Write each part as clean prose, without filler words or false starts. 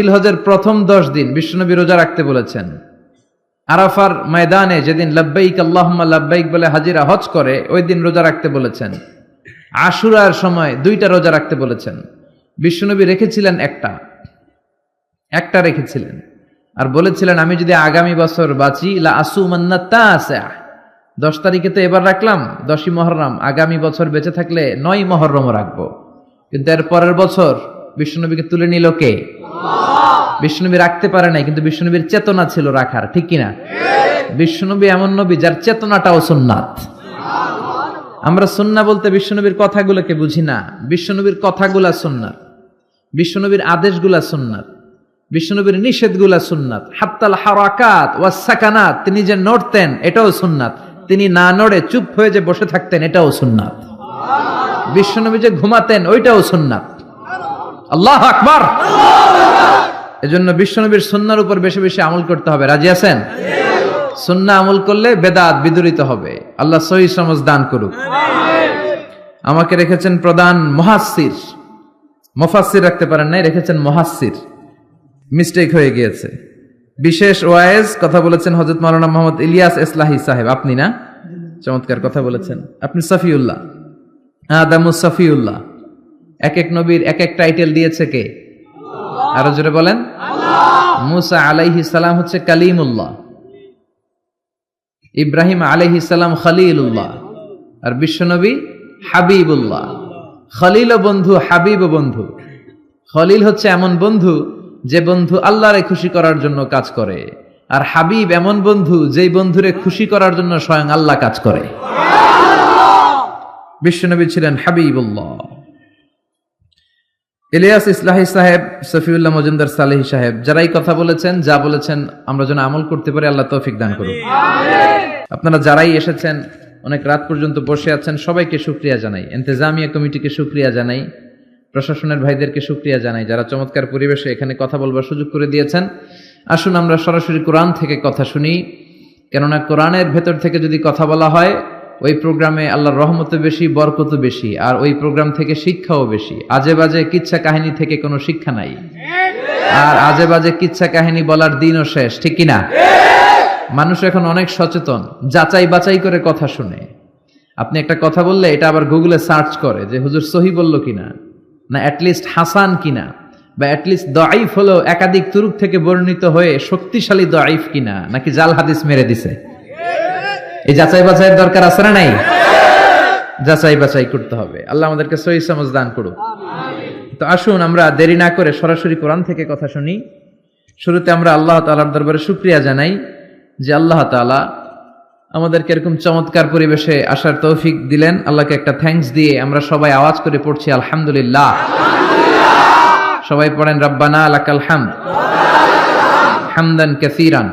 জিলহজের প্রথম 10 দিন বিশ্বনবী রোজা রাখতে বলেছেন। আরাফার ময়দানে যেদিন লাব্বাইক আল্লাহুম্মা লাব্বাইক বলে হাজিরা হজ করে ওই দিন রোজা রাখতে বলেছেন। আশুরার সময় 2টা রোজা রাখতে বলেছেন। বিশ্বনবী রেখেছিলেন একটা রেখেছিলেন আর বলেছিলেন আমি যদি আগামী বছর বাঁচি লা আসুমান্না তাসা, 10 তারিখে তো এবার রাখলাম 10ই মুহররম, আগামী বছর বেঁচে থাকলে 9ই মুহররমও রাখবো। কিন্তু এর পরের বছর বিশ্বনবীকে তুলে নিল কে? বিশ্বনবী রাখতে পারে নাই, কিন্তু বিশ্বনবীর চেতনা ছিল রাখার, ঠিক কিনা? বিশ্বনবী এমন নবী যার চেতনাটাও সুন্নাত। আমরা সুন্নাহ বলতে বিশ্বনবীর কথাগুলোকে বুঝি না, বিশ্বনবীর কথাগুলা সুন্নাত, বিশ্বনবীর আদেশগুলা সুন্নাত, বিশ্বনবীর নিষেধগুলা সুন্নাত। হাত্তাল হারাকাত ওয়াস সাকানাত, তিনি যে নড়তেন এটাও সুন্নাত, তিনি না নড়ে চুপ হয়ে যে বসে থাকতেন এটাও সুন্নাত। বিশ্বনবী যে ঘুমাতেন ওইটাও সুন্নাত। আল্লাহু আকবার। এজন্য বিশ্বনবীর সুন্নাহর উপর বেশি বেশি আমল করতে হবে। রাজি আছেন? সুন্নাহ আমল করলে বেদাত বিদুরিত হবে। আল্লাহ সহিহ সমঝ দান করুক। আমাকে রেখেছেন প্রধান মুহাসসির, মুফাসসির রাখতে পারেন নাই, রেখেছেন মুহাসসির, মিস্টেক হয়ে গিয়েছে। বিশেষ ওয়াইজ কথা বলেছেন হযরত মাওলানা মোহাম্মদ ইলিয়াস ইসলাহি সাহেব। আপনি না? চমৎকার কথা বলেছেন। আপনি সফিউল্লাহ, আদামুস সফিউল্লাহ। এক নবীর এক টাইটেল দিয়েছে কে? আরো জোরে বলেন। মুসা আলাইহিস সালাম হচ্ছে কালিমুল্লাহ, ইব্রাহিম আলাইহিস সালাম খলিলুল্লাহ, আর বিশ্বনবী হাবিবুল্লাহ। খলিল বন্ধু, হাবিব বন্ধু। খলিল হচ্ছে এমন বন্ধু যে বন্ধু আল্লাহরে খুশি করার জন্য কাজ করে, আর হাবিব এমন বন্ধু যেই বন্ধুরে খুশি করার জন্য স্বয়ং আল্লাহ কাজ করে। বিশ্বনবী ছিলেন হাবিবুল্লাহ। ইলিয়াস ইসলাহি সাহেব, সফিউল্লাহ মজুমদার সালেহি সাহেব, যারাই কথা বলেছেন, যা বলেছেন আমরা যেন আমল করতে পারি, আল্লাহ তৌফিক দান করুন। আপনারা যারাই এসেছেন, অনেক রাত পর্যন্ত বসে আছেন, সবাইকে শুকরিয়া জানাই। ইন্তেজামিয়া কমিটিকে শুকরিয়া জানাই, প্রশাসনের ভাইদেরকে শুকরিয়া জানাই, যারা চমৎকার পরিবেশে এখানে কথা বলবার সুযোগ করে দিয়েছেন। আসুন আমরা সরাসরি কোরআন থেকে কথা শুনি, কেননা কোরআনের ভেতর থেকে যদি কথা বলা হয় ওই প্রোগ্রামে আল্লাহর রহমতও বেশি, বরকতও বেশি, আর ওই প্রোগ্রাম থেকে শিক্ষাও বেশি। আজে বাজে কিচ্ছা কাহিনী থেকে কোনো শিক্ষা নাই, আর আজে বাজে কিচ্ছা কাহিনী বলার দিনও শেষ, ঠিক কিনা? মানুষ এখন অনেক সচেতন, যাচাই বাছাই করে কথা শুনে। আপনি একটা কথা বললে এটা আবার গুগলে সার্চ করে যে হুজুর সহি বলল কিনা, না অ্যাটলিস্ট হাসান কিনা, বা অ্যাটলিস্ট দাঈফ হলো একাধিক তুরুক থেকে বর্ণিত হয়ে শক্তিশালী দাঈফ কিনা, নাকি জাল হাদিস মেরে দিছে। এই যাচাই বাছাইয়ের দরকার আছে না নাই? যাচাই বাছাই করতে হবে। আল্লাহ আমাদেরকে সহিহ সমঝ দান করুন। তো আসুন আমরা দেরি না করে সরাসরি কোরআন থেকে কথা শুনি। শুরুতে আমরা আল্লাহ তাআলার দরবারে শুকরিয়া জানাই যে আল্লাহ তাআলা আমাদেরকে এরকম চমৎকার পরিবেশে আসার তৌফিক দিলেন। আল্লাহকে একটা থ্যাঙ্কস দিয়ে আমরা সবাই আওয়াজ করে পড়ছি আলহামদুলিল্লাহ। সবাই পড়েন রব্বানা লাকাল হামদ হামদান কাসীরান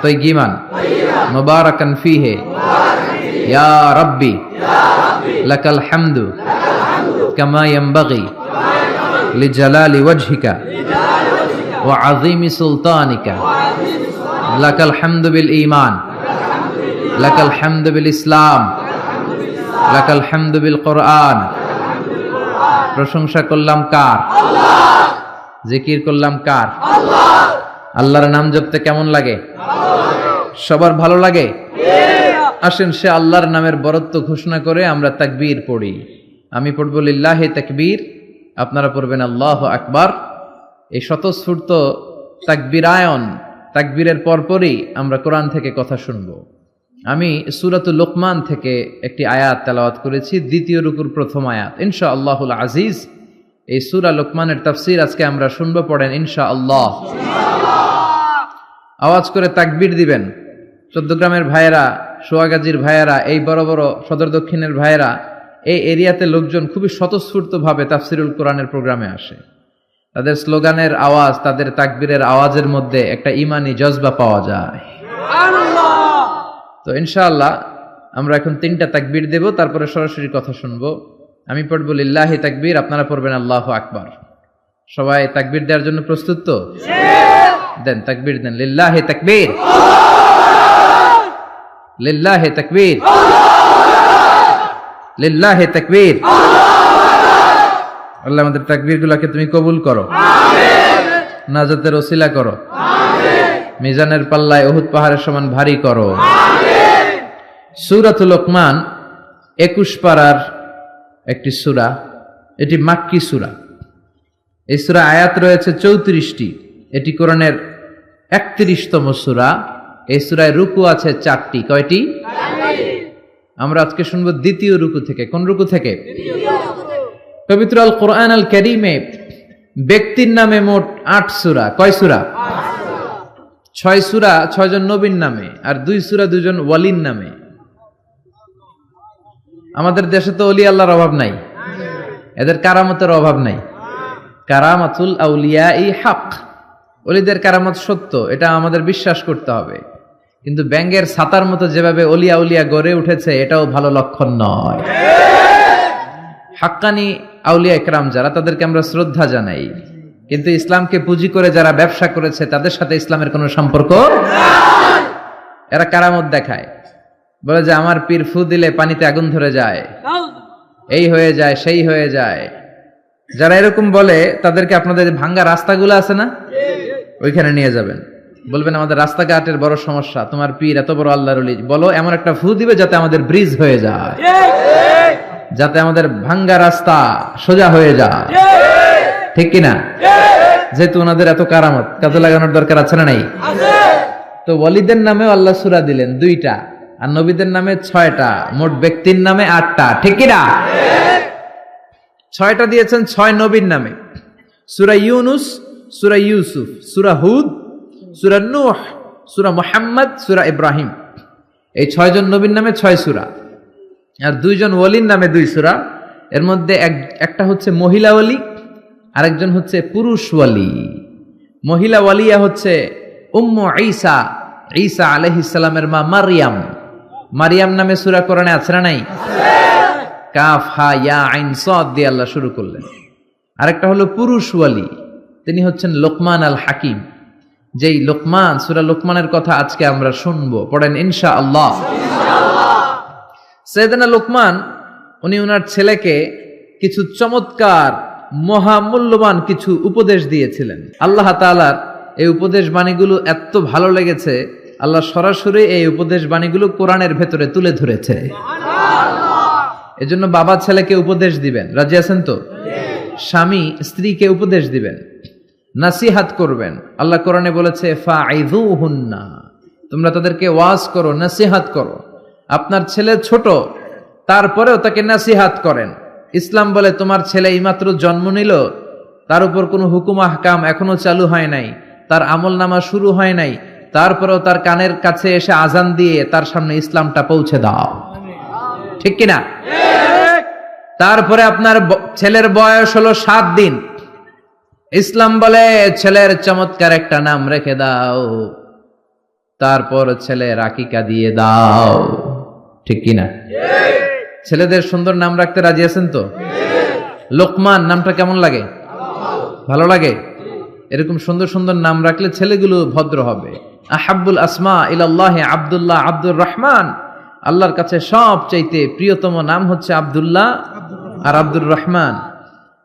তাইয়িবান মুবারাকান ফীহি ইয়া রাব্বি লাকাল হামদু কামা ইয়ানবাগি লিজালালি ওয়াজহিকা ওয়া আযীমি সুলতানিকা লাকাল হামদু বিল ঈমান লাকাল হামদু বিল ইসলাম লাকাল হামদু বিল কোরআন। প্রশংসা করলাম কার? জিকির করলাম কার? আল্লাহর নাম জপতে কেমন লাগে? সবার ভালো লাগে? আসেন সে আল্লাহর নামের বরত্ব ঘোষণা করে আমরা তাকবীর পড়ি। আমি পড়ব লিল্লাহি তাকবীর, আপনারা পড়বেন আল্লাহু আকবার। এই স্বতঃস্ফূর্ত তাকবীরায়ন, তাকবীরের পরপরই আমরা কোরআন থেকে কথা শুনব। আমি সূরাতুল লুকমান থেকে একটি আয়াত তেলাওয়াত করেছি, দ্বিতীয় রুকুর প্রথম আয়াত। ইনশাআল্লাহুল আজিজ এই সূরা লুকমানের তাফসীর আজকে আমরা শুনবো। পড়েন ইনশাআল্লাহ। আওয়াজ করে তাকবীর দিবেন। চৌদ্দগ্রামের ভাইয়েরা, সোয়াগাজীর ভাইয়েরা, এই বড় বড় সদর দক্ষিণের ভাইয়েরা, এই এরিয়াতে লোকজন খুবই স্বতঃস্ফূর্তভাবে তাফসীরুল কোরআনের প্রোগ্রামে আসে। তাদের স্লোগানের আওয়াজ, তাদের তাকবীরের আওয়াজের মধ্যে একটা ঈমানি জজবা পাওয়া যায়। তো ইনশাআল্লাহ আমরা এখন 3টা তাকবীর দেব, তারপরে সরাসরি কথা শুনবো। আমি পড়ব লিল্লাহি তাকবীর, আপনারা পড়বেন আল্লাহু আকবার। সবাই তাকবীর দেওয়ার জন্য প্রস্তুত তো? দেন তাকবীর দেন। লিল্লাহি তাকবীর, লিল্লাহি তাকবীর, লিল্লাহি তাকবীর। আল্লাহ আমাদের তাকবীরগুলোকে তুমি কবুল করো। আমিন। নাজাতের ওসিলা করো, মিজানের পাল্লায় উহুদ পাহাড়ের সমান ভারী করো। সূরাতুল লোকমান 21 পারার একটি সূরা, এটি মাক্কি সূরা। এই সূরা আয়াত রয়েছে 34টি। এটি কোরআনের 31তম সূরা। এই সূরায় রুকু আছে 4টি। কয়টি? আমরা আজকে শুনবো দ্বিতীয় রুকু থেকে। কোন রুকু থেকে? পবিত্র আল কোরআন আল কারীমে ব্যক্তির নামে মোট 8 সূরা। কয় সূরা? 6 সূরা 6 জন নবীর নামে, আর 2 সূরা 2 জন ওয়ালির নামে। আমাদের দেশে তো ওলি আল্লাহর অভাব নাই, এদের কারামতের অভাব নাই। কারামাতুল আউলিয়াই হক, ওলিদের কারামত সত্য, এটা আমাদের বিশ্বাস করতে হবে। কিন্তু ব্যাঙের ছাতার মতো যেভাবে ওলিয়া উলিয়া গড়ে উঠেছে, এটাও ভালো লক্ষণ নয়। হাক্কানি আউলিয়া একরাম যারা, তাদেরকে আমরা শ্রদ্ধা জানাই, কিন্তু ইসলামকে পুঁজি করে যারা ব্যবসা করেছে তাদের সাথে ইসলামের কোনো সম্পর্ক। এরা কারামত দেখায়, বলে যে আমার পীর ফু দিলে পানিতে আগুন ধরে যায়, এই হয়ে যায়, সেই হয়ে যায়। যারা এরকম বলে তাদেরকে আপনাদের ভাঙ্গা রাস্তাগুলো আছে না, ওইখানে নিয়ে যাবেন, বলবেন আমাদের রাস্তাঘাটের বড় সমস্যা, তোমার পীর এত বড় আল্লাহর ওলি, বলো এমন একটা ফু দিবে যাতে আমাদের ব্রিজ হয়ে যায়, যাতে আমাদের ভাঙ্গা রাস্তা সোজা হয়ে যায়। ঠিক কিনা? যেহেতু ওনাদের এত কারামত, কাজে লাগানোর দরকার আছে না নাই? তো ওয়ালিদের নামেও আল্লাহ সূরা দিলেন 2টা, আর নবীদের নামে 6টা, মোট ব্যক্তির নামে 8টা। ঠিক কিনা? 6টা দিয়েছেন 6 নবীর নামে। সূরা ইউনুস, সূরা ইউসুফ, সূরা হুদ, সূরা নূহ, সূরা মুহাম্মদ, সূরা ইব্রাহিম। এই 6 জন নবীর নামে 6 সূরা, আর 2 জন ওয়ালির নামে 2 সূরা। এর মধ্যে একটা হচ্ছে মহিলা ওয়ালি, আরেকজন হচ্ছে পুরুষ ওয়ালি। মহিলা ওয়ালিয়া হচ্ছে উম্মু ঈসা, ঈসা আলাইহিস সালামের মা মারইয়াম। মারইয়াম নামে সূরা কোরআনে আছে না নাই? কাফ হা ইয়া আইন সাদ দিয়ে আল্লাহ শুরু করলেন। আরেকটা হলো পুরুষ ওয়ালি, তিনি হচ্ছেন লোকমান আল হাকিম। যেই লোকমান, সূরা লোকমানের কথা আজকে আমরা শুনবো, পড়েন ইনশাআল্লাহ। সাইয়েদনা লোকমান উনি ওনার ছেলেকে কিছু চমৎকার মহামূল্যবান কিছু উপদেশ দিয়েছিলেন। আল্লাহ তাআলার এই উপদেশ বাণীগুলো এত ভালো লেগেছে, আল্লাহ সরাসরি এই উপদেশ বাণীগুলো কোরআনের ভেতরে তুলে ধরেছে। এজন্য বাবা ছেলেকে উপদেশ দিবেন, রাজি আছেন তো? স্বামী স্ত্রীকে উপদেশ দিবেন, নাসিহাত করবেন। আল্লাহ কোরআনে বলেছে ফাইযুহুন্না, তোমরা তাদেরকে ওয়াজ করো, নাসিহাত করো। আপনার ছেলে ছোট, তারপরেও তাকে নাসিহাত করেন। ইসলাম বলে তোমার ছেলে এইমাত্র জন্ম নিল, তার উপর কোনো হুকুম আহকাম এখনো চালু হয় নাই, তার আমল নামা শুরু হয় নাই, তারপরেও তার কানের কাছে এসে আজান দিয়ে তার সামনে ইসলামটা পৌঁছে দাও। ঠিক কিনা? তারপরে আপনার ছেলের বয়স হলো 7 দিন, ইসলাম বলে ছেলের চমৎকার একটা নাম রেখে দাও, তারপর ছেলের আকিকা দিয়ে দাও। ঠিক কিনা? ছেলেদের সুন্দর নাম রাখতে রাজি আছেন তো? লোকমান নামটা কেমন লাগে? ভালো লাগে? এরকম সুন্দর সুন্দর নাম রাখলে ছেলেগুলো ভদ্র হবে। আহাব্বুল আসমা ইলাল্লাহি আব্দুল্লাহ, আব্দুর রহমান। আল্লাহর কাছে সবচাইতে প্রিয়তম নাম হচ্ছে আব্দুল্লাহ আর আব্দুর রহমান।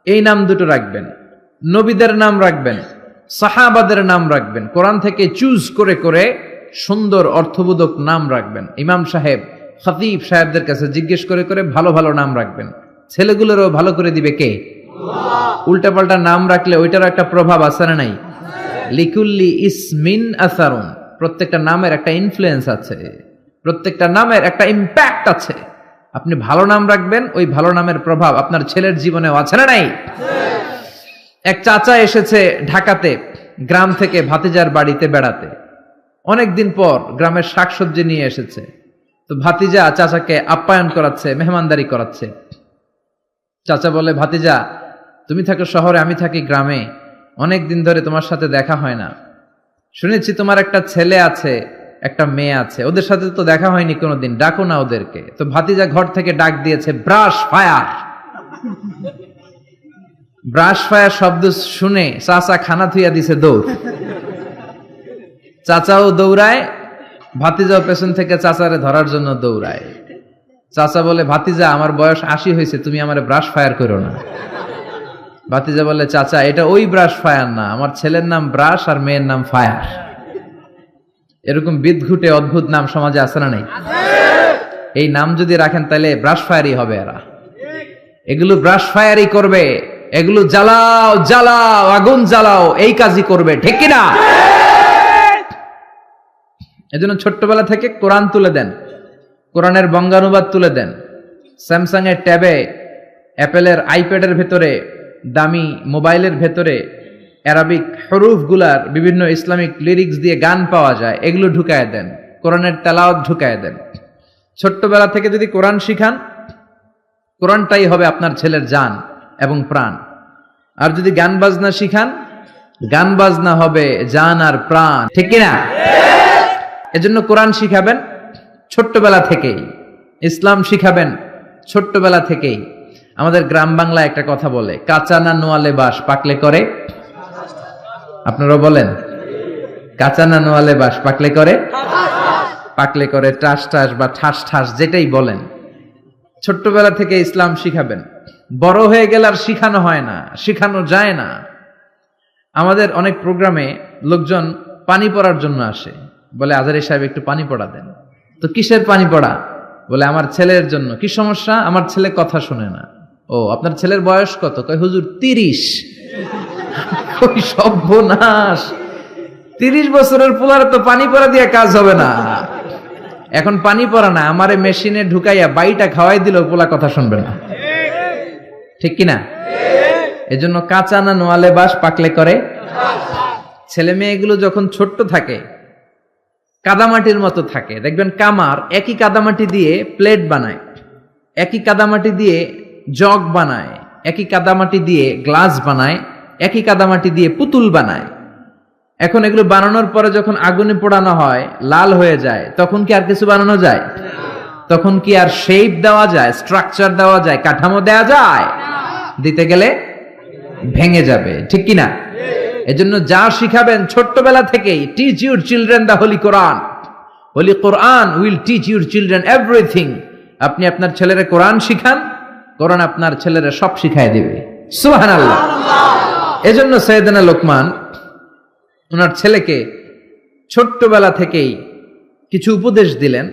এই নাম দুটো রাখবেন। নবীদের নাম রাখবেন, সাহাবাদের নাম রাখবেন, কোরআন থেকে চুজ করে করে সুন্দর অর্থবোধক নাম রাখবেন। ইমাম সাহেব, খতিব সাহেবদের কাছে জিজ্ঞেস করে করে ভালো ভালো নাম রাখবেন। ছেলেগুলোরও ভালো করে দিবে কে? উল্টাপাল্টা নাম রাখলে ওইটারও একটা প্রভাব আছে না নাই? লিকুল্লি ইসমিন আসারুন, প্রত্যেকটা নামের একটা ইনফ্লুয়েন্স আছে, প্রত্যেকটা নামের একটা ইম্প্যাক্ট আছে। আপনি ভালো নাম রাখবেন, ওই ভালো নামের প্রভাব আপনার ছেলের জীবনেও আছে না নাই? এক চাচা এসেছে ঢাকাতে গ্রাম থেকে ভাতিজার বাড়িতে বেড়াতে। অনেকদিন পর গ্রামের শাকসবজি নিয়ে এসেছে। তো ভাতিজা চাচাকে আপ্যায়ন করাচ্ছে, মেহমানদারি করাচ্ছে। চাচা বলে, ভাতিজা তুমি থাকো শহরে, আমি থাকি গ্রামে, অনেক দিন ধরে তোমার সাথে দেখা হয় না। শুনেছি তোমার একটা ছেলে আছে, একটা মেয়ে আছে, ওদের সাথে তো দেখা হয়নি কোনোদিন, ডাকো না ওদেরকে। তো ভাতিজা ঘর থেকে ডাক দিয়েছে, ব্রাশ ফায়ার। ব্রাশ ফায়ার শব্দ শুনে চাচা খানা থুইয়া দিছে দৌড়। চাচাও দৌড়ায়, ভাতিজাও পেছন থেকে চাচারে ধরার জন্য দৌড়ায়। চাচা বলে, ভাতিজা আমার বয়স 80 হয়েছে, তুমি আমার ব্রাশ ফায়ার করো না। ভাতিজা বলে, চাচা এটা ওই ব্রাশ ফায়ার না, আমার ছেলের নাম ব্রাশ আর মেয়ের নাম ফায়ার। এরকম বিদঘুটে অদ্ভুত নাম সমাজে আছে না নাই? এই নাম যদি রাখেন তাহলে ব্রাশ ফায়ারই হবে এরা। এগুলো ব্রাশ ফায়ারই করবে, এগুলো জ্বালাও জ্বালাও আগুন জ্বালাও এই কাজই করবে, ঠিক কিনা? এজন্য ছোট্টবেলা থেকে কোরআন তুলে দেন, কোরআনের বঙ্গানুবাদ তুলে দেন। স্যামসাং এর ট্যাবে, অ্যাপেলের আইপ্যাডের ভেতরে, দামি মোবাইলের ভেতরে অ্যারাবিক হরুফ গুলার বিভিন্ন ইসলামিক লিরিক্স দিয়ে গান পাওয়া যায়, এগুলো ঢুকায় দেন। কোরআনের তেলাওয়াত ঢুকায় দেন। ছোট্টবেলা থেকে যদি কোরআন শিখান, কোরআনটাই হবে আপনার ছেলের জান এবং প্রাণ। আর যদি গান বাজনা শিখান, গান বাজনা হবে জান আর প্রাণ, ঠিক কিনা? এজন্য কোরআন শিখাবেন ছোট্টবেলা থেকেই, ইসলাম শিখাবেন ছোট্টবেলা থেকেই। আমাদের গ্রাম বাংলায় একটা কথা বলে, কাঁচা না নোয়ালে বাস পাকলে করে। আপনারা বলেন, কাঁচা না নোয়ালে বাস পাকলে করে? পাকলে করে টাস টাস বা ঠাস ঠাস, যেটাই বলেন। ছোট্টবেলা থেকে ইসলাম শিখাবেন। বড় হয়ে গেলে আর শিখানো হয় না, শিখানো যায় না। আমাদের অনেক প্রোগ্রামে লোকজন পানি পড়ার জন্য আসে, বলে আজারি সাহেব একটু পানি পড়া দেন। তো কিসের পানি পড়া? বলে আমার ছেলের জন্য। কি সমস্যা? আমার ছেলে কথা শুনে না। ও, আপনার ছেলের বয়স কত? কয় হুজুর 30। ওই সর্বনাশ, 30 বছরের পোলার তো পানি পড়া দিয়ে কাজ হবে না। এখন পানি পড়া না, আমারে মেশিনে ঢুকাইয়া বাইটা খাওয়াই দিল, পোলা কথা শুনবে না, ঠিক কিনা? এজন্য কাঁচা না নোয়ালে বাস পাকলে করে। ছেলে মেয়েগুলো যখন ছোট্ট থাকে, কাদামাটির মতো থাকে, দেখবেন কামার একই কাদামাটি দিয়ে প্লেট বানায়, একই কাদামাটি দিয়ে জগ বানায়, একই কাদামাটি দিয়ে গ্লাস বানায়, একই কাদামাটি দিয়ে পুতুল বানায়। এখন এগুলো বানানোর পরে যখন আগুনে পোড়ানো হয়, লাল হয়ে যায়, তখন কি আর কিছু বানানো যায়? তখন কি আর শেপ দেওয়া যায়, স্ট্রাকচার দেওয়া যায়, কাঠামো দেওয়া যায়? দিতে গেলে ভেঙে যাবে, ঠিক কিনা? এজন্য যা শিখাবেন ছোট্টবেলা থেকেই, teach your children the holy Quran. Holy Quran will teach your children everything. আপনি আপনার ছেলেরে কোরআন শিখান, কোরআন আপনার ছেলেরে সব শিখাই দিবে। সুবহানাল্লাহ। এজন্য সাইয়েদনা লোকমান ওনার ছেলেকে ছোট্টবেলা থেকেই কিছু উপদেশ দিলেন,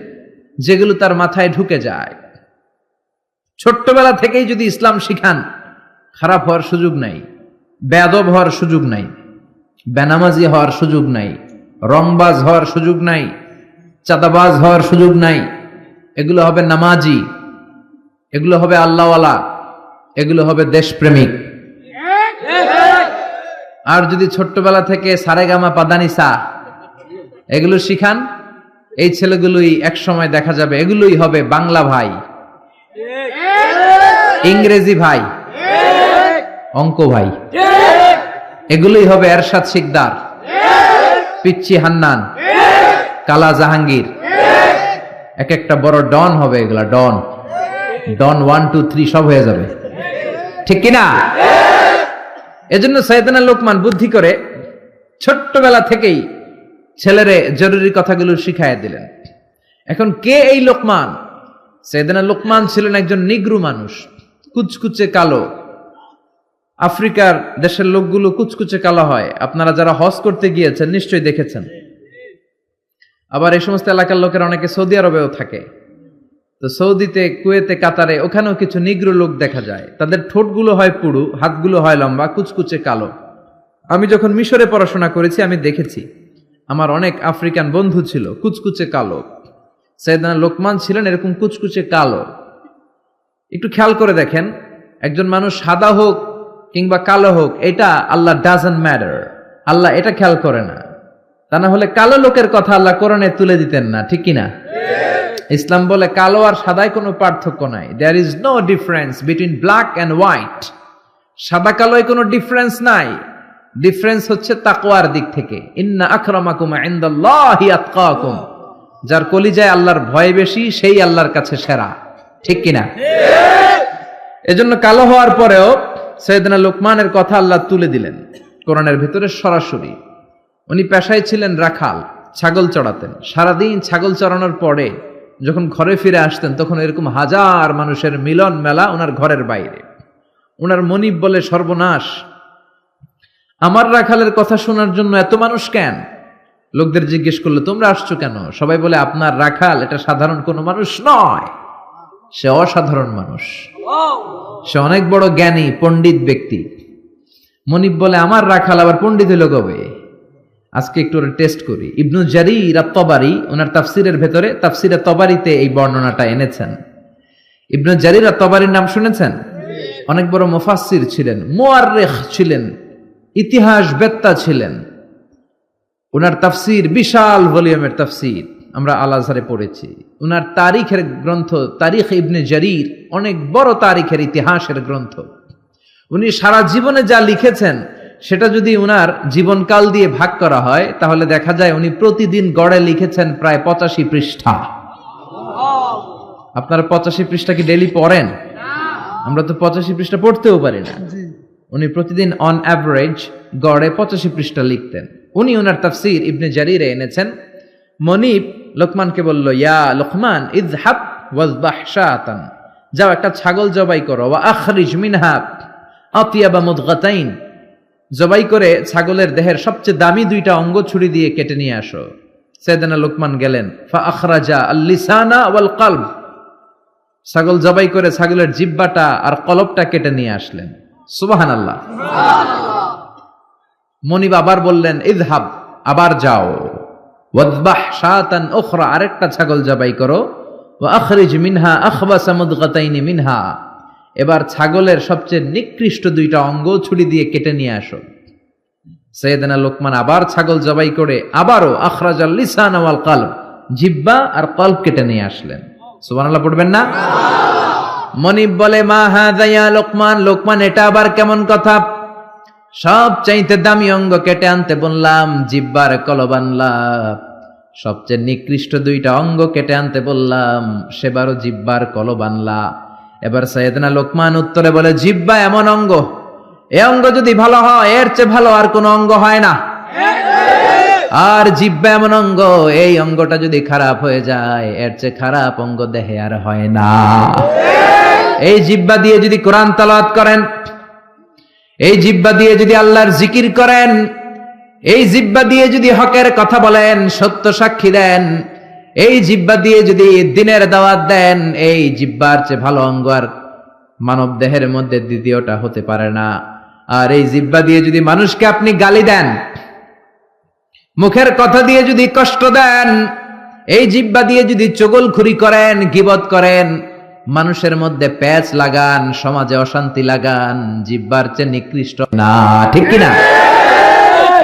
যেগুলো তার মাথায় ঢুকে যায়। ছোট্টবেলা থেকেই যদি ইসলাম শিখান, খারাপ হওয়ার সুযোগ নাই, বেয়াদব হওয়ার সুযোগ নাই, বেনামাজি হওয়ার সুযোগ নাই, রংবাজ হওয়ার সুযোগ নাই, চাঁদাবাজ হওয়ার সুযোগ নাই। এগুলো হবে নামাজি, এগুলো হবে আল্লাহওয়ালা, এগুলো হবে দেশপ্রেমিক। আর যদি ছোট্টবেলা থেকে সারেগামা পাদানিসা এগুলো শিখান, এই ছেলেগুলোই এক সময় দেখা যাবে এগুলোই হবে বাংলা ভাই, ইংরেজি ভাই, অঙ্ক ভাই, এগুলোই হবে এরশাদ শিকদার, পিচ্চি হান্নান, কালা জাহাঙ্গীর। এক একটা বড় ডন হবে, এগুলা ডন, ডন 1 2 3 সব হয়ে যাবে, ঠিক কিনা? এজন্য সাইয়েদনা লোকমান বুদ্ধি করে ছোট্টবেলা থেকেই ছেলেরে জরুরি কথাগুলো শিখাইয়া দিলেন। এখন কে এই লোকমান? সাইয়েদনা লোকমান ছিলেন একজন নিগ্রু মানুষ, কুচকুচে কালো। আফ্রিকার দেশের লোকগুলো কুচকুচে কালো হয়, আপনারা যারা হজ করতে গিয়েছেন নিশ্চয়ই দেখেছেন। আবার এই সমস্ত এলাকার লোকের অনেকে সৌদি আরবেও থাকে, তো সৌদিতে, কুয়েতে, কাতারে ওখানেও কিছু নিগ্রো লোক দেখা যায়। তাদের ঠোঁটগুলো হয় পুরু, হাতগুলো হয় লম্বা, কুচকুচে কালো। আমি যখন মিশরে পড়াশোনা করেছি আমি দেখেছি, আমার অনেক আফ্রিকান বন্ধু ছিল কুচকুচে কালো। সাইয়েদনা লোকমান ছিলেন এরকম কুচকুচে কালো। একটু খেয়াল করে দেখেন, একজন মানুষ সাদা হোক কিংবা কালো হোক, এটা আল্লাহ ডাজন্ট ম্যাটার, আল্লাহ এটা খেয়াল করে না। তা না হলে কালো লোকের কথা আল্লাহ কোরআনে তুলে দিতেন না, ঠিক কিনা? ইসলাম বলে কালো আর সাদায় কোনো পার্থক্য নাই। There is no difference between black and white. সাদা কালোয় কোনো ডিফারেন্স নাই, ডিফারেন্স হচ্ছে তাকওয়ার দিক থেকে। ইন্না আকরামাকুম ইনদাল্লাহি আতকাকুম। যার কলিজায় আল্লাহর ভয় বেশি, সেই আল্লাহর কাছে সেরা, ঠিক কিনা? এজন্য কালো হওয়ার পরেও সাইয়েদনা লোকমানের কথা আল্লাহ তুলে দিলেন কোরআনের ভিতরে সরাসরি। উনি পেশায় ছিলেন রাখাল, ছাগল চড়াতেন। সারাদিন ছাগল চড়ানোর পরে যখন ঘরে ফিরে আসতেন, তখন এরকম হাজার মানুষের মিলন মেলা ওনার ঘরের বাইরে। উনার মনিব বলে সর্বনাশ, আমার রাখালের কথা শোনার জন্য এত মানুষ কেন? লোকদের জিজ্ঞেস করলো তোমরা আসছো কেন? সবাই বলে আপনার রাখাল এটা সাধারণ কোনো মানুষ নয়, সে অসাধারণ মানুষ, সে অনেক বড় জ্ঞানী পণ্ডিত ব্যক্তি। মনিব বলে আমার রাখাল আবার পণ্ডিত হইল কবে? আজকে একটু টেস্ট করি। ইবনু জারির আত-তাবারি ওনার তাফসিরের ভেতরে তাফসিরে তাবারিতে এই বর্ণনাটা এনেছেন। ইবনু জারির আত-তাবারির নাম শুনেছেন? অনেক বড় মুফাসসির ছিলেন, মুআররিখ ছিলেন, ইতিহাস বেত্তা ছিলেন। ওনার তাফসির বিশাল ভলিউমের তাফসির, আমরা আল আজহারে পড়েছি। ওনার তারিখের গ্রন্থ তারিখ ইবনে জারির অনেক বড় তারিখের ইতিহাসের গ্রন্থ। উনি সারা জীবনে যা লিখেছেন সেটা যদি উনার জীবনকাল দিয়ে ভাগ করা হয় তাহলে দেখা যায় উনি প্রতিদিন গড়ে লিখেছেন প্রায় 85 পৃষ্ঠা। আপনারা 85 পৃষ্ঠা কি ডেইলি পড়েন? আমরা তো 85 পৃষ্ঠা পড়তেও পারি না। উনি প্রতিদিন অন অ্যাভারেজ গড়ে 85 পৃষ্ঠা লিখতেন। উনি ওনার তাফসির ইবনে জারিরে এনেছেন। মনিব লোকমানকে বলল, ইয়া লোকমান ইযহাব ওয়াযবাহ শাতান, যাও একটা ছাগল জবাই করো, ওয়া আখরিজ মিনহা আতিয়াবা মুদগাতাইন, জবাই করে ছাগলের দেহের সবচেয়ে দামি 2টা অঙ্গ ছুরি দিয়ে কেটে নিয়ে আসো। সাইয়েদনা লোকমান গেলেন, ফা আখরাজা আল লিসানা ওয়াল কলব, ছাগল জবাই করে ছাগলের জিহ্বাটা আর কলবটা কেটে নিয়ে আসলেন। সুবহানাল্লাহ। মনিব আবার বললেন, ইযহাব, আবার যাও, ওয়াযবাহ শাতান উখরা, আরেকটা ছাগল জবাই করো, ওয়া আখরিজ মিনহা আখবাসা মুদগাতাইন মিনহা, এবার ছাগলের সবচেয়ে নিকৃষ্ট 2টা অঙ্গ ছুরি দিয়ে কেটে নিয়ে আসো। সাইয়েদনা লোকমান আবার ছাগল জবাই করে আবারও আখরাজাল লিসান ওয়াল কলব, জিহ্বা আর কলব কেটে নিয়ে আসলেন। সুবহানাল্লাহ পড়বেন না? মনিব বলে, মা হাযা ইয়া লোকমান, লোকমান এটা আবার কেমন কথা? সব চাইতে দামি অঙ্গ কেটে আনতে বললাম, জিহ্বার কলব আনলাম, সবচেয়ে নিকৃষ্ট 2টা অঙ্গ কেটে আনতে বললাম, সেবারও জিহ্বার কলব আনলা। এবার সাইয়েদনা লোকমান উত্তরে বলে, জিহ্বা এমন অঙ্গ, এই অঙ্গ যদি ভালো হয় এর চেয়ে ভালো আর কোনো অঙ্গ হয় না। আর জিহ্বা এমন অঙ্গ, এই অঙ্গটা যদি খারাপ হয়ে যায় এর চেয়ে খারাপ অঙ্গ দেহে আর হয় না। এই জিহ্বা দিয়ে যদি কোরআন তেলাওয়াত করেন, এই জিহ্বা দিয়ে যদি আল্লাহর জিকির করেন, এই জিহ্বা দিয়ে যদি হকের কথা বলেন, সত্য সাক্ষী দেন, এই জিহ্বা দিয়ে যদি দ্বীনের দাওয়াত দেন, এই জিহ্বার চেয়ে ভালো অঙ্গ আর মানব দেহের মধ্যে দ্বিতীয়টা হতে পারে না। আর এই জিহ্বা দিয়ে যদি মানুষকে আপনি গালি দেন, মুখের কথা দিয়ে যদি কষ্ট দেন, এই জিহ্বা দিয়ে যদি চগলখুরি করেন, গীবত করেন, মানুষের মধ্যে প্যাচ লাগান, সমাজে অশান্তি লাগান, জিহ্বার চেয়ে নিকৃষ্ট না, ঠিক কিনা?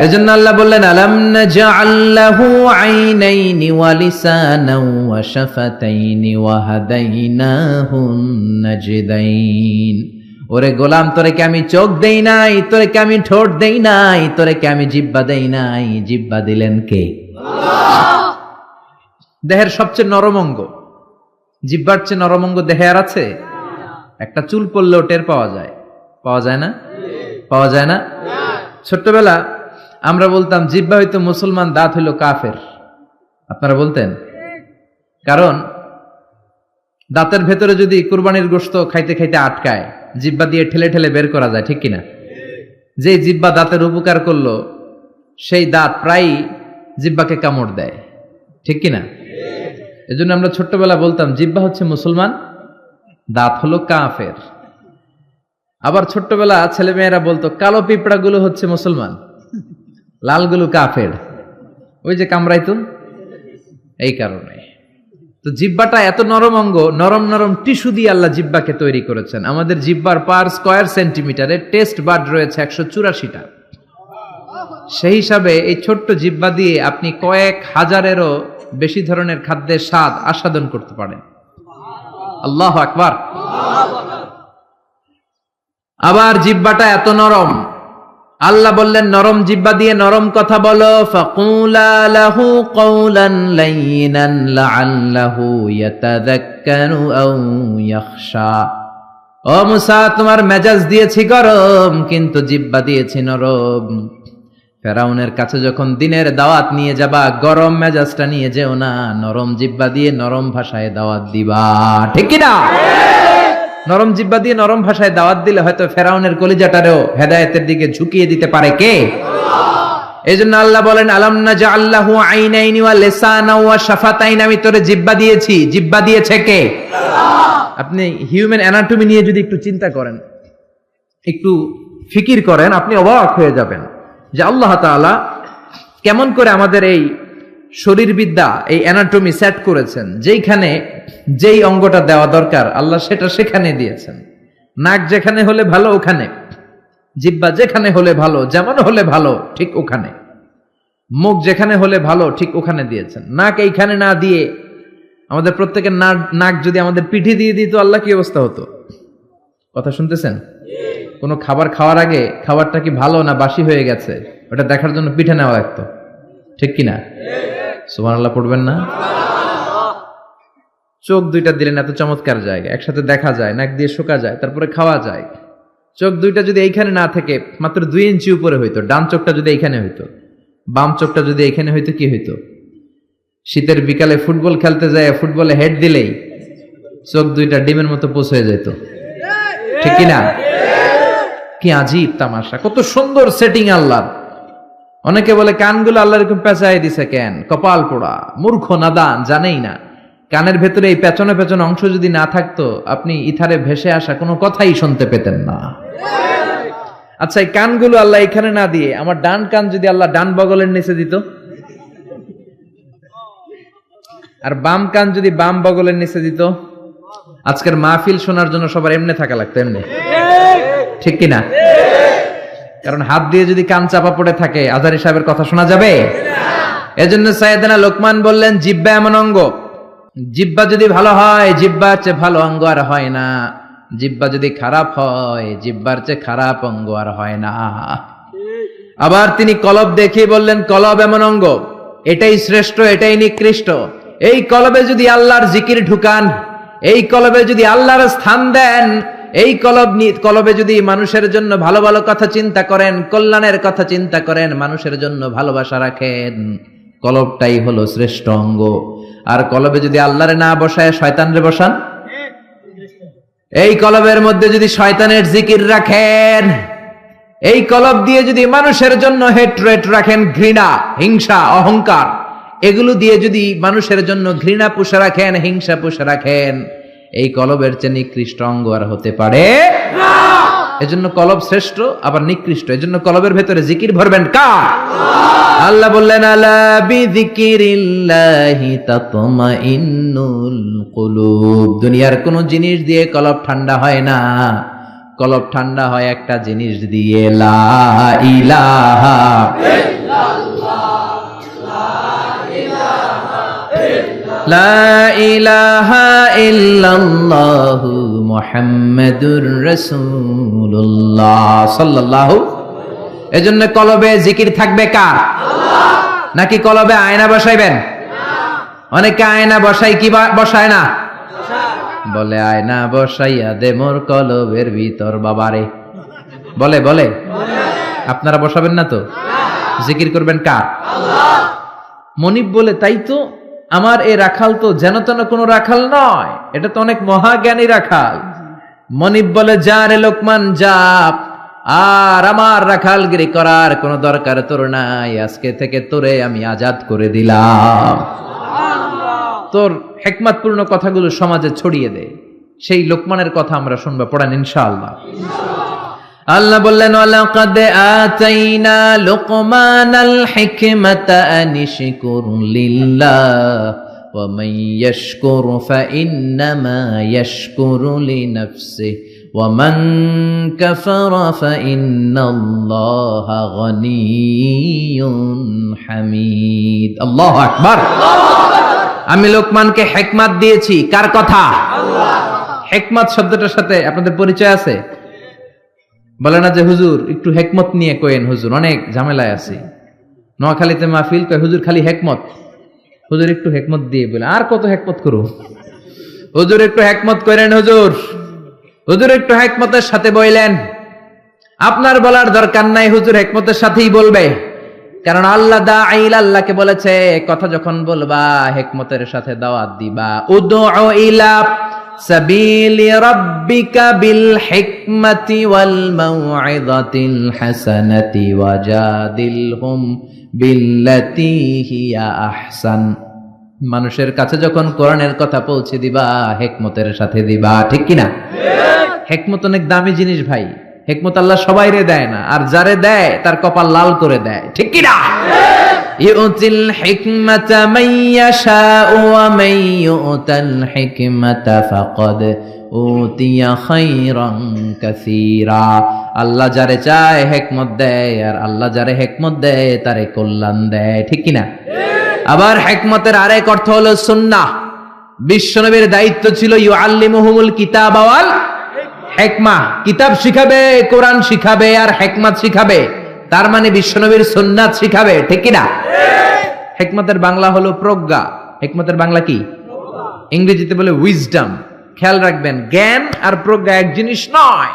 এজন্য আল্লাহ বললেন, আলাম নাজআল লাহু আইনাইনি ওয়া লিসানান ওয়া শাফাতাইনি ওয়া হাদাইনাহুন নাজদাইন। ওরে গোলাম, তোরে কি আমি চোখ দেই নাই? তোরে কি আমি ঠোঁট দেই নাই? তোরে কি আমি জিহ্বা দেই নাই? জিহ্বা দিলেন কে? আল্লাহ। দেহের সবচেয়ে নরম অঙ্গ, জিহ্বার চেয়ে নরম অঙ্গ দেহে আর আছে? একটা চুল পড়লেও টের পাওয়া যায়, পাওয়া যায় না? পাওয়া যায় না? ছোট্টবেলা আমরা বলতাম জিহ্বা হইতো মুসলমান, দাঁত হইল কাফের। আপনারা বলতেন? কারণ দাঁতের ভেতরে যদি কুরবানির গোশত খাইতে খাইতে আটকায়, জিহ্বা দিয়ে ঠেলে ঠেলে বের করা যায়, ঠিক কিনা? যে জিহ্বা দাঁতের উপকার করলো সেই দাঁত প্রায় জিহ্বাকে কামড় দেয়, ঠিক কিনা? এজন্য আমরা ছোট্টবেলা বলতাম জিহ্বা হচ্ছে মুসলমান, দাঁত হলো কাফের। আবার ছোট্টবেলা ছেলে মেয়েরা বলতো কালো পিঁপড়া গুলো হচ্ছে মুসলমান, লালগুলো কাফের, ওই যে কামড়াইতো, এই কারণে। তো জিহ্বাটা এত নরম অঙ্গ, নরম নরম টিস্যু দিয়ে আল্লাহ জিহ্বাকে তৈরি করেছেন। আমাদের জিহ্বার পার স্কয়ার সেন্টিমিটারে টেস্ট বাড রয়েছে 184টা। সেই হিসাবে এই ছোট্ট জিহ্বা দিয়ে আপনি কয়েক হাজারেরও বেশি ধরনের খাদ্যের স্বাদ আস্বাদন করতে পারেন। আল্লাহু আকবার। আবার জিহ্বাটা এত নরম, আল্লাহ বললেন নরম জিহ্বা দিয়ে নরম কথা বলো, ফাকুলা লাহু কওলান লাইনান লাআল্লাহু ইয়াতাযাক্কারু আও ইয়াখশা। ও মুসা, তোমার মেজাজ দিয়েছি গরম, কিন্তু জিহ্বা দিয়েছি নরম। ফেরাউনের কাছে যখন দ্বীনের দাওয়াত নিয়ে যাবা, গরম মেজাজটা নিয়ে যেও না, নরম জিহ্বা দিয়ে নরম ভাষায় দাওয়াত দিবা, ঠিক কি না? নরম জিহ্বা দিয়ে নরম ভাষায় দাওয়াত দিলে হয়তো ফেরাউনের কলিজাটারেও হেদায়েতের দিকে ঝুঁকিয়ে দিতে পারে কে? এইজন্য আল্লাহ বলেন আলাম নাজআল লাহু আইনাইনি ওয়া লিসানাও ওয়া শাফাতাইন, আমি তোরে জিহ্বা দিয়েছি। জিহ্বা দিয়েছে কে? আপনি হিউম্যান অ্যানাটমি নিয়ে যদি একটু চিন্তা করেন, একটু ফিকির করেন, আপনি অবাক হয়ে যাবেন যে আল্লাহ তাআলা কেমন করে আমাদের এই শরীরবিদ্যা, এই অ্যানাটমি সেট করেছেন। যেইখানে যেই অঙ্গটা দেওয়া দরকার আল্লাহ সেটা সেখানে দিয়েছেন। নাক যেখানে হলে ভালো ওখানে, জিহ্বা যেখানে হলে ভালো, যেমন হলে ভালো ঠিক ওখানে, মুখ যেখানে হলে ভালো ঠিক ওখানে দিয়েছেন। নাক এইখানে না দিয়ে আমাদের প্রত্যেকের নাক যদি আমাদের পিঠে দিয়ে দিত আল্লাহ কি অবস্থা হতো? কথা শুনতেছেন? কোনো খাবার খাওয়ার আগে খাবারটা কি ভালো না বাসি হয়ে গেছে ওটা দেখার জন্য পিঠে নেওয়া লাগতো, ঠিক কিনা? সুবহানাল্লাহ পড়বেন না? চোখ দুইটা দিলেন এত চমৎকার জায়গা, একসাথে দেখা যায়, নাক দিয়ে শোকা যায়, তারপরে খাওয়া যায়। চোখ দুইটা যদি এইখানে না থেকে মাত্র 2 ইঞ্চি উপরে হইতো, ডান চোখটা যদি এইখানে হইতো, বাম চোখটা যদি এইখানে হইতো, কি হইতো? শীতের বিকালে ফুটবল খেলতে যায়, ফুটবলে হেড দিলেই চোখ দুইটা ডিমের মতো পোষ হয়ে যেত, ঠিক কিনা? কি আজীব তামাশা, কত সুন্দর সেটিং আল্লাহ। অনেকে বলে কানগুলো আল্লাহ এরকম পেঁচাই দিছে কেন? কপাল পোড়া, মূর্খ, নাদান, জানেই না। কানের ভেতরে এই পেছনে পেছনে অংশ যদি না থাকতো আপনি ইথারে ভেসে আসা কোনো কথাই শুনতে পেতেন না। আচ্ছা, এই কানগুলো আল্লাহ এখানে না দিয়ে আমার ডান কান যদি আল্লাহ ডান বগলের নিচে দিত, আর বাম কান যদি বাম বগলের নিচে দিত, আজকের মাহফিল শোনার জন্য সবার এমনি থাকা লাগতো, এমনি, ঠিক কিনা? কারণ হাত দিয়ে যদি কান চাপা পড়ে থাকে আজারি সাহেবের কথা শোনা যাবে? এজন্য সাইয়েদনা লোকমান বললেন জিহ্বা এমন অঙ্গ, জিহ্বা যদি ভালো হয়, জিহ্বার চেয়ে ভালো অঙ্গ আর হয় না। জিহ্বা যদি খারাপ হয়, জিহ্বার চেয়ে খারাপ অঙ্গ আর হয় না। আবার তিনি কলব দেখিয়ে বললেন কলব এমন অঙ্গ, এটাই শ্রেষ্ঠ, এটাই নিকৃষ্ট। এই কলবে যদি আল্লাহর জিকির ঢুকান, এই কলবে যদি আল্লাহর স্থান দেন, এই কলবে যদি মানুষের জন্য ভালো ভালো কথা চিন্তা করেন, কল্যাণের কথা চিন্তা করেন, মানুষের জন্য ভালোবাসা রাখেন, কলবটাই হলো শ্রেষ্ঠ অঙ্গ। আর কলবে যদি আল্লাহরে না বসায় শয়তানরে বসান, এই কলবের মধ্যে যদি শয়তানের জিকির রাখেন, এই কলব দিয়ে যদি মানুষের জন্য হেট্রেট রাখেন, ঘৃণা, হিংসা, অহংকার, এগুলো দিয়ে যদি মানুষের জন্য ঘৃণা পুষে রাখেন, হিংসা পুষে রাখেন, এই কলবের চেয়ে নিকৃষ্ট অঙ্গ আর হতে পারে না। এজন্য কলব শ্রেষ্ঠ আবার নিকৃষ্ট। এজন্য কলবের ভেতরে জিকির ভরবেন কার? আল্লাহ বললেন আলা বিযিকিরিল্লাহি তাতমাইন্নুল কুলুব। দুনিয়ার কোন জিনিস দিয়ে কলব ঠান্ডা হয় না, কলব ঠান্ডা হয় একটা জিনিস দিয়ে, লা ইলাহা লা ইলাহা ইল্লাল্লাহু মুহাম্মাদুর রাসূলুল্লাহ সাল্লাল্লাহু। এজন্য কলবে জিকির থাকবে কার? আল্লাহ। নাকি কলবে আয়না বসাইবেন? না। অনেকে আয়না বসাই, কি বসায় না? বলে আয়না বসাইয়া দে মোর কলবের ভিতর বাবারে, বলে বলে আপনারা বসাবেন না তো? জিকির করবেন কার? আল্লাহ। মনিব বলে তাই তো আমার এই রাখাল তো যেন তেন কোনো রাখাল নয়, এটা তো অনেক মহাজ্ঞানী রাখাল। মনিব বলে যা রে লোকমান যা, আর আমার রাখালগিরি করার কোনো দরকার তোর নাই, আজকে থেকে তোরে আমি আজাদ করে দিলাম। তোর হিকমতপূর্ণ কথাগুলো সমাজে ছড়িয়ে দে। সেই লোকমানের কথা আমরা শুনবো, পড়েন ইনশাআল্লাহ। আল্লাহ বললেন ওয়ালাকাদ আতাইনা লুকমানাল হিকমাতা আনিশকুর লিল্লাহ ওয়া মান ইয়াশকুর ফাইন্নামা ইয়াশকুরু লিনাফসিহি ওয়া মান কাফারা ফাইন্নাল্লাহা গনিয়্যুন হামিদ। আল্লাহু আকবার। আমি লোকমানকে হিকমত দিয়েছি, কার কথা? আল্লাহ। হিকমত শব্দটার সাথে আপনাদের পরিচয় আছে? বলে না যে হুজুর একটু হেকমত নিয়ে কয়েন, হুজুর অনেক ঝামেলায় আছি। নোয়াখালীতে মাহফিল কয় হুজুর খালি হেকমত, হুজুর একটু হেকমত দিয়ে বলে আর কত হেকমত করো, হুজুর একটু হেকমত করেন, হুজুর হুজুর একটু হেকমতের সাথে বললেন। আপনার বলার দরকার নাই, হুজুর হেকমতের সাথেই বলবে, কারণ আল্লাহ দাঈল, আল্লাহকে বলেছে কথা যখন বলবা হেকমতের সাথে দাওয়াত দিবা। উদউ ইলা সাবিলি রাব্বিকা বিল হিকমাতি ওয়াল মাউইযাতিল হাসানাতি ওয়াজাদিলহুম বিল্লাতী হিয়া আহসান। মানুষের কাছে যখন কোরআনের কথা পৌঁছে দিবা, হিকমতের সাথে দিবা, ঠিক কিনা? হিকমত অনেক দামি জিনিস ভাই। হিকমত আল্লাহ সবাইরে দেয় না, আর যারে দেয় তার কপাল লাল করে দেয়, ঠিক কিনা? ইউতিল হিকমাতা মান ইয়াশাউ ওয়া মান ইউতাল হিকমাতা ফাকাদ উতিয়া খায়রান কাসীরা। আল্লাহ যারে চায় হিকমত দেয়, আর আল্লাহ যারে হিকমত দেয় তারে কল্যাণ দেয়, ঠিক কিনা? আবার হিকমতের আরেক অর্থ হলো সুন্নাহ। বিশ্বনবীর দায়িত্ব ছিল ইউআল্লিমুহুমুল কিতাব ওয়াল হিকমা, কিতাব শিখাবে, কোরআন শিখাবে, আর হিকমত শিখাবে। তার মানে বিশ্বনবীর সুন্নাত শিখাবে, ঠিক কিনা? হিকমতের বাংলা হলো প্রজ্ঞা। হিকমতের বাংলা কি? ইংরেজিতে বলে উইজডম। খেয়াল রাখবেন, জ্ঞান আর প্রজ্ঞা এক জিনিস নয়।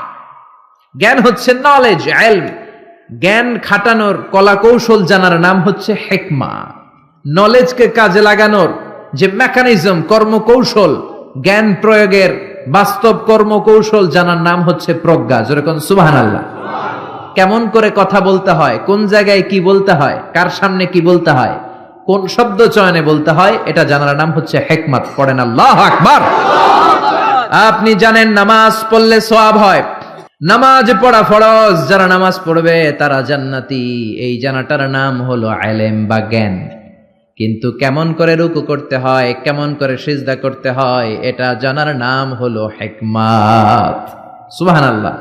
জ্ঞান হচ্ছে নলেজ, ইলম। জ্ঞান খাটানোর কলা কৌশল জানার নাম হচ্ছে হিকমা। নলেজকে কাজে লাগানোর যে মেকানিজম, কর্মকৌশল, জ্ঞান প্রয়োগের বাস্তব কর্মকৌশল জানার নাম হচ্ছে প্রজ্ঞা। যেরকম সুবহানাল্লাহ। কেমন করে কথা বলতে হয়, কোন জায়গায় কি বলতে হয়, কার সামনে কি বলতে হয়, কোন শব্দ চয়নে বলতে হয়, এটা জানার নাম হচ্ছে হিকমত। পড়েন আল্লাহু আকবার। আপনি জানেন নামাজ পড়লে সওয়াব হয়, নামাজ পড়া ফরজ, যারা নামাজ পড়বে তারা জান্নাতি। এই জানাটার নাম হলো ইলম বা জ্ঞান। কিন্তু কেমন করে রুকু করতে হয়, কেমন করে সিজদা করতে হয়, এটা জানার নাম হলো হিকমত। সুবহানাল্লাহ।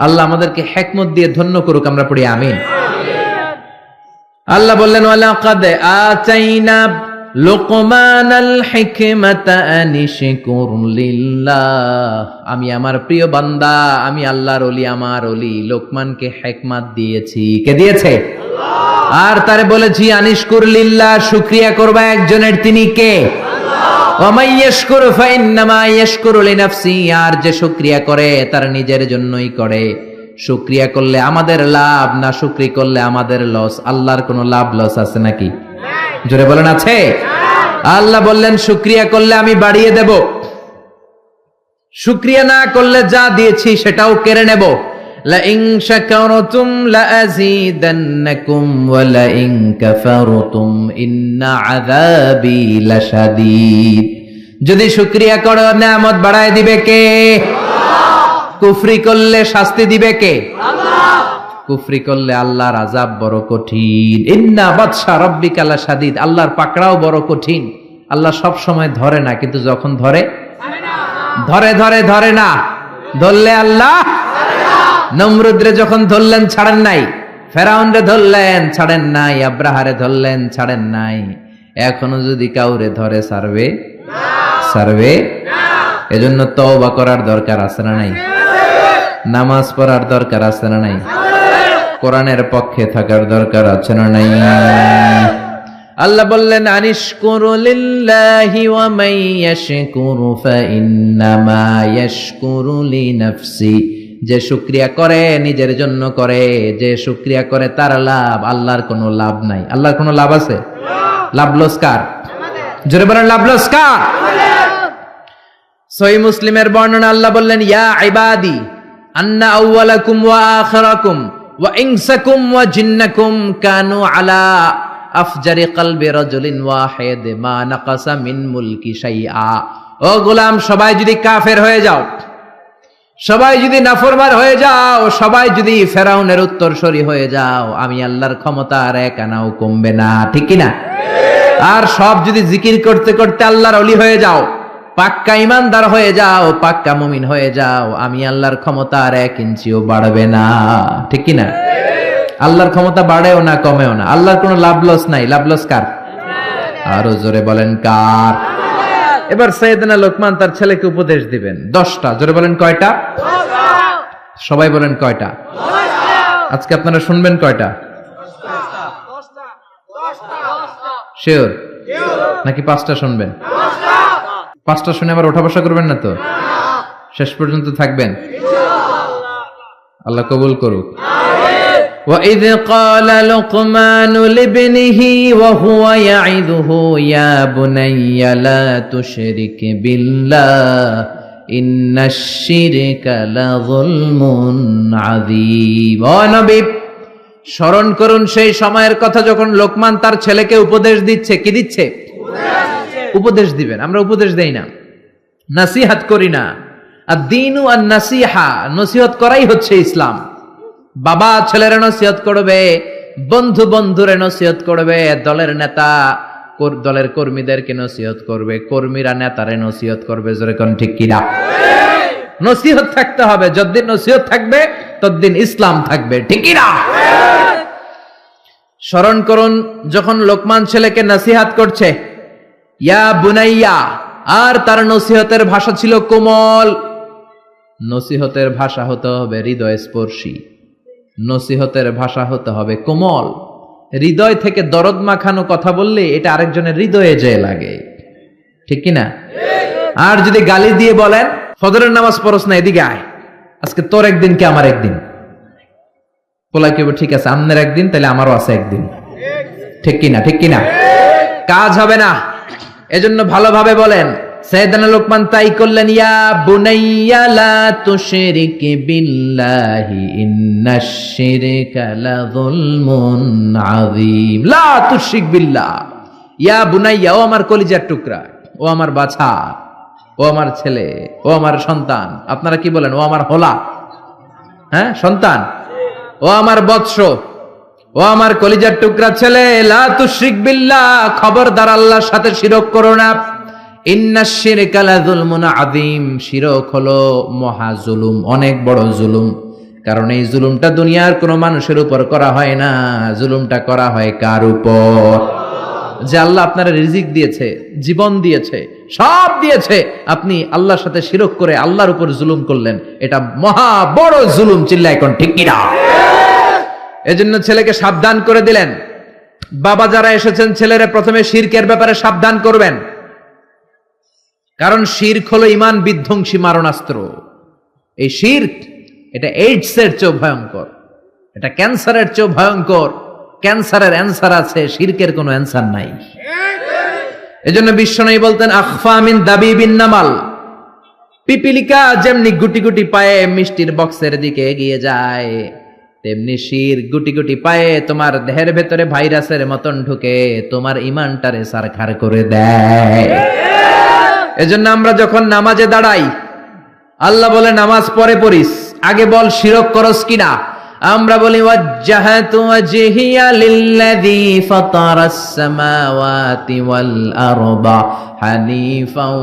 আল্লাহ আমাদেরকে হিকমত দিয়ে ধন্য করুক, আমরা পড়ি আমিন। আল্লাহ বললেন ওয়ালাকাদ আতাইনা লুকমানাল হিকমাতা আনিশকুর লিল্লাহ। আমি আমার প্রিয় বান্দা, আমি আল্লাহর ওলি, আমার ওলি লোকমানকে হিকমত দিয়েছি। কে দিয়েছে? আল্লাহ। আর তারে বলেছি আনিশকুর লিল্লাহ, শুকরিয়া করবা একজনের, তিনি কে? আল্লাহ। ওয়া মান ইয়াশকুরু ফাইন্নামা ইয়াশকুরু লিনাফসি। আর যে শুকরিয়া করে তার নিজের জন্যই করে। শুকরিয়া করলে আমাদের লাভ, না শুকরি করলে আমাদের লস। আল্লাহর কোনো লাভ লস আছে নাকি? জোরে বলেন আছে? আল্লাহ বললেন শুকরিয়া করলে আমি বাড়িয়ে দেব, শুকরিয়া না করলে যা দিয়েছি সেটাও কেড়ে নেব। লা ইন শাকারতুম লা আযীদান্নাকুম ওয়া লা ইন কাফারতুম ইন্না আযাবি লাশাদীদ। যদি শুকরিয়া করো নিয়ামত বাড়ায় দিবে কে? আল্লাহ। কুফরি করলে শাস্তি দিবে কে? আল্লাহ। কুফরি করলে আল্লাহর আযাব বড় কঠিন। ইন্না বাতশা রাব্বিকা লাশাদীদ। আল্লাহর পাকড়াও বড় কঠিন। আল্লাহ সব সময় ধরে না, কিন্তু যখন ধরে ধরে না। ধরলে আল্লাহ নমরুদরে যখন ধরলেন ছাড়েন নাই, ফেরাউনরে ধরলেন ছাড়েন নাই, আব্রাহারে ধরলেন ছাড়েন নাই। এখনো যদি কাউরে ধরে ছাড়বে না। এজন্য তওবা করার দরকার আছে না নাই? নামাজ পড়ার দরকার আছে না নাই? কোরআনের পক্ষে থাকার দরকার আছে না নাই? আল্লাহ বললেন আনিশকুরু লিল্লাহি ওয়া মান ইয়াশকুরু ফাইন্নামা ইয়াশকুরু লিনাফসি। যে শুকরিয়া করে নিজের জন্য করে, যে শুকরিয়া করে তার লাভ, আল্লাহর কোনো লাভ নাই। আল্লাহর কোনো লাভ আছে? লাভ লস কার? জোরে বলেন লাভ লস কার? সহিহ মুসলিমের বর্ণনা, আল্লাহ বললেন ইয়া ইবাদি আন্না আউওয়ালাকুম ওয়া আখিরাকুম ওয়া ইনসাকুম ওয়া জিন্নাকুম কানু আলা আফজারি কলবি রাজুলিন ওয়াহিদ মা নাকাসা মিন মুলকি শাইআ। ও গোলাম, সবাই যদি কাফের হয়ে যাও, সবাই যদি নাফরমান হয়ে যাও, সবাই যদি ফেরাউনের উত্তরসূরি হয়ে যাও, আমি আল্লাহর ক্ষমতা আর এক আনাও কমবে না, ঠিক কিনা? আর সব যদি জিকির করতে করতে আল্লাহর ওলি হয়ে যাও, পাক্কা ইমানদার হয়ে যাও, পাক্কা মুমিন হয়ে যাও, আমি আল্লাহর ক্ষমতা আর এক ইঞ্চিও বাড়বে না, ঠিক কিনা? আল্লাহর ক্ষমতা বাড়েও না কমেও না। আল্লাহর কোনো লাভ লস নাই। লাভ লস কার? আরো জোরে বলেন কার? এবার সাইয়েদনা লোকমান তার ছেলেকে উপদেশ দিবেন 10টা। জোরে বলেন কয়টা? সবাই বলেন কয়টা? আজকে আপনারা শুনবেন কয়টা? শিওর নাকি 5টা শুনবেন? 5টা শুনে আবার ওঠা বসা করবেন না তো? শেষ পর্যন্ত থাকবেন? আল্লাহ কবুল করুক। وَإِذْ قَالَ لُقْمَانُ لِابْنِهِ وَهُوَ يَعِظُهُ يَا بُنَيَّ لَا تُشْرِكْ بِاللَّهِ إِنَّ الشِّرْكَ لَظُلْمٌ عَظِيمٌ। ও নবী, স্মরণ করুন সেই সময়ের কথা যখন লোকমান তার ছেলেকে উপদেশ দিচ্ছে। কি দিচ্ছে? উপদেশ দিবেন। আমরা উপদেশ দেই না, নাসিহাত করি না। আদ-দীনু আন-নাসিহা, নসিহত করাই হচ্ছে ইসলাম। বাবা ছেলের নসিহত করবে, বন্ধু বন্ধুরে নসিহত করবে, দলের নেতা দলের কর্মীদেরকে নসিহত করবে, কর্মীরা নেতারে নসিহত করবে। জোরে কোন ঠিক কিনা? নসিহত থাকতে হবে। যতদিন নসিহত থাকবে ততদিন ইসলাম থাকবে। ঠিক কিনা? স্মরণ করুন যখন লোকমান ছেলেকে নসিহত করছে, ইয়া বুনাইয়া, আর তার নসিহতের ভাষা ছিল কোমল। নসিহতের ভাষা হতে হবে হৃদয় স্পর্শী, নসিহতের ভাষা হতে হবে কোমল। হৃদয় থেকে দরদ মাখানো কথা বললে এটা আরেকজনের হৃদয়ে যেয়ে লাগে। ঠিক কিনা? আর যদি গালি দিয়ে বলেন, ফজরের নামাজ পড়স না, এদিকে আয়, আজকে তোর একদিন কি আমার একদিন, বলা কি ঠিক আছে, আমনের একদিন তাহলে আমারও আছে একদিন। ঠিক কিনা? ঠিক কিনা? কাজ হবে না। এজন্য ভালোভাবে বলেন। সাইয়েদনা লোকমান তাই করলেন, ইয়া বুনাইয়া লা তুশরিক বিল্লাহি ইন্নাশ শিরকা লাযুলমুন আযীম। লা তুশরিক বিল্লাহ। ইয়া বুনাইয়া, ও আমার কলিজার টুকরা, ও আমার বাছা, ও আমার ছেলে, ও আমার সন্তান। আপনারা কি বলেন? ও আমার হোলা, হ্যাঁ সন্তান, ও আমার বৎস, ও আমার কলিজার টুকরা ছেলে, লা তুশরিক বিল্লাহ, খবরদার আল্লাহর সাথে শিরক করো না। ইন্নাশ শিরকা লাযুলমুন আযীম, শিরক হলো মহা জুলুম, অনেক বড় জুলুম। কারণ এই জুলুমটা দুনিয়ার কোনো মানুষের উপর করা হয় না, জুলুমটা করা হয় কার উপর? যে আল্লাহ আপনার রিজিক দিয়েছে, জীবন দিয়েছে, সব দিয়েছে, আপনি আল্লাহর সাথে শিরক করে আল্লাহর উপর জুলুম করলেন। এটা মহা বড় জুলুম। চিল্লায় এখন ঠিক কিনা? এজন্য ছেলেকে সাবধান করে দিলেন। বাবা যারা এসেছেন, ছেলেরা প্রথমে শিরকের ব্যাপারে সাবধান করবেন। কারণ শিরক হলো ঈমান বিধ্বংসী মারণাস্ত্র। এই শিরক, এটা এইডস এর চেয়েও ভয়ঙ্কর, এটা ক্যান্সারের চেয়েও ভয়ঙ্কর। ক্যান্সারের অ্যান্সার আছে, শিরকের কোনো অ্যান্সার নাই। এজন্য বিশ্বনবী বলতেন, আখফা মিন দাবিবিন নামাল, পিপিলিকা যেমনি গুটি গুটি পায়ে মিষ্টির বক্সের দিকে এগিয়ে যায়, তেমনি শির গুটি গুটি পায়ে তোমার দেহের ভেতরে ভাইরাসের মতন ঢুকে তোমার ঈমানটারে সারখার করে দেয়। এজন্য আমরা যখন নামাজে দাঁড়াই, আল্লাহ বলে নামাজ পরে পড়িস, আগে বল শিরক করস কিনা। আমরা বলি ওয়াজ্জাহাতু ওয়াজহিয়া লিল্লাযী ফাতারাস সামাওয়াতি ওয়াল আরদা হানিফাও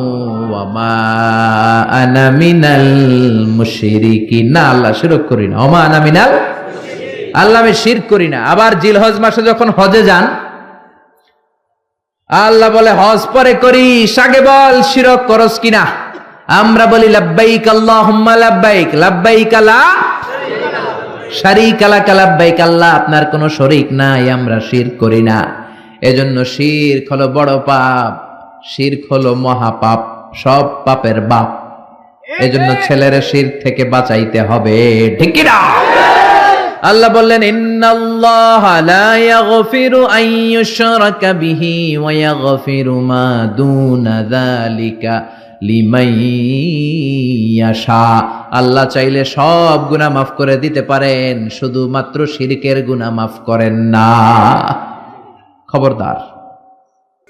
ওয়া মা আনা মিনাল মুশরিকিন। আল্লাহ শিরক করি না, ওয়া মা আনা মিনাল, আল্লাহ আমি শিরক করি না। আবার জিলহজ মাসে যখন হজে যান, আল্লাহ বলে হজ পরে করিস, আগে বল শিরক করস কিনা। আমরা বলি লাব্বাইক আল্লাহুম্মা লাব্বাইক, লাব্বাইক লা শারীকা লাক, লাব্বাইক আল্লাহ আপনার কোনো শরীক নাই, আমরা শিরক করি না। এজন্য শিরক হলো বড় পাপ, শিরক হলো মহাপাপ, সব পাপের বাপ। এজন্য ছেলের শিরক থেকে বাঁচাইতে হবে। ঠিক কি না? আল্লাহ বললেন, ইন্নাল্লাহা লা ইয়াগফিরু আন ইউশরাকা বিহি ওয়া ইয়াগফিরু মা দুনা যালিকা লিমান ইয়াশা। আল্লাহ চাইলে সব গুনাহ মাফ করে দিতে পারেন, শুধুমাত্র শিরকের গুনাহ মাফ করেন না। খবরদার,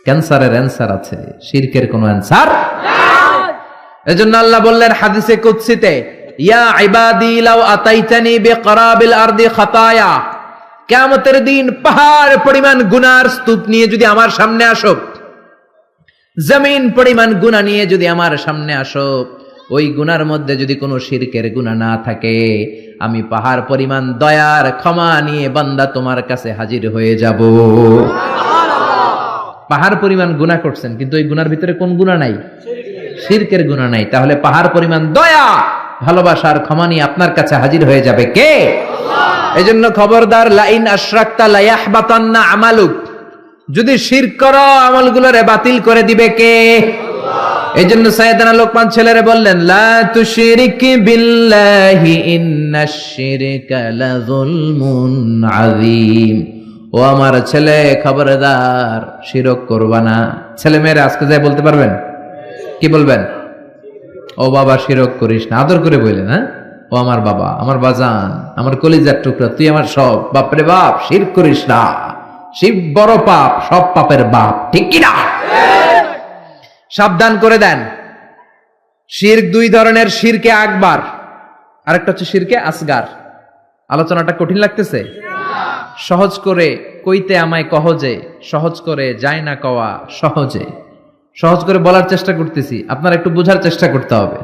ক্যান্সারের অ্যান্সার আছে, শিরকের কোনো অ্যান্সার নাই। এজন্য আল্লাহ বললেন হাদিসে কুদসিতে, ইয়া ইবাদি লাউ আতাইতানি বিকরাবিল আরদি খাতায়া, কিয়ামতের দিন পাহাড় পরিমাণ গুনার স্তূপ নিয়ে যদি আমার সামনে আসো, জমিন পরিমাণ গুনাহ নিয়ে যদি আমার সামনে আসো, ওই গুনার মধ্যে যদি কোনো শিরকের গুনাহ না থাকে, আমি পাহাড় পরিমাণ দয়ার ক্ষমা নিয়ে বান্দা তোমার কাছে হাজির হয়ে যাব। পাহাড় পরিমাণ গুনাহ করছেন, কিন্তু ওই গুনার ভিতরে কোন গুনাহ নাই? শিরকের গুনাহ নাই। তাহলে পাহাড় পরিমাণ দয়া, ভালোবাসার ক্ষমা নিয়ে আপনার কাছে হাজির হয়ে যাবে কে? আল্লাহ। এজন্য খবরদার, লাইন আশরাকতা লায়াহবাতান্না আমালুক, যদি শিরক করো আমলগুলোরে বাতিল করে দিবে কে? আল্লাহ। এই জন্য সাইয়েদনা লোকমান ছেলেরে বললেন, লা তুশরিক বিল্লাহি ইন্নাশ শিরকা লাযুলমুন আযীম। ও আমার ছেলে, খবরদার শিরক করবা না। ছেলে মেয়েরা আজকে যাই বলতে পারবেন? কি বলবেন? ও বাবা শিরক করিস না, আদর করে বললেন। হ্যাঁ, ও আমার বাবা, আমার বাজান, আমার কলিজার টুকরা, তুই আমার সব। বাপরে বাপ, শিরক করিস না, শিব বড় পাপ, সব পাপের বাপ, ঠিক কিনা? সাবধান করে দেন। শিরক দুই ধরনের, শিরকে আকবার, আরেকটা হচ্ছে শিরকে আসগার। আলোচনাটা কঠিন লাগতেছে? সহজ করে কইতে আমায় কহজে, সহজ করে যায় না কওয়া সহজে। সহজ করে বলার চেষ্টা করতেছি, আপনারা একটু বোঝার চেষ্টা করতে হবে।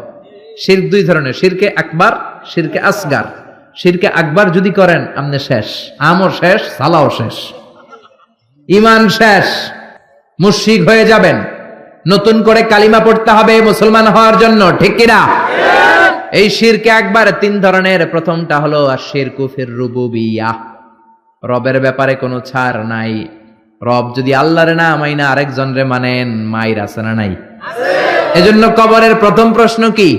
শিরক দুই ধরনের, শিরকে আকবার, শিরকে আসগার। শিরকে আকবার যদি করেন, আপনি শেষ, আমও শেষ, সালাও শেষ, ঈমান শেষ, মুশরিক হয়ে যাবেন। নতুন করে কালিমা পড়তে হবে মুসলমান হওয়ার জন্য, ঠিক কিনা? এই শিরকে আকবার তিন ধরনের। প্রথমটা হলো আশ-শিরকু ফির রুবুবিয়্যাহ, রবের ব্যাপারে কোনো ছাড় নাই। রব যদি আল্লাহরে না মাইনা আরেকজনরে মানেন, মাইর আছে না নাই? এজন্য কবরের প্রথম প্রশ্ন কি?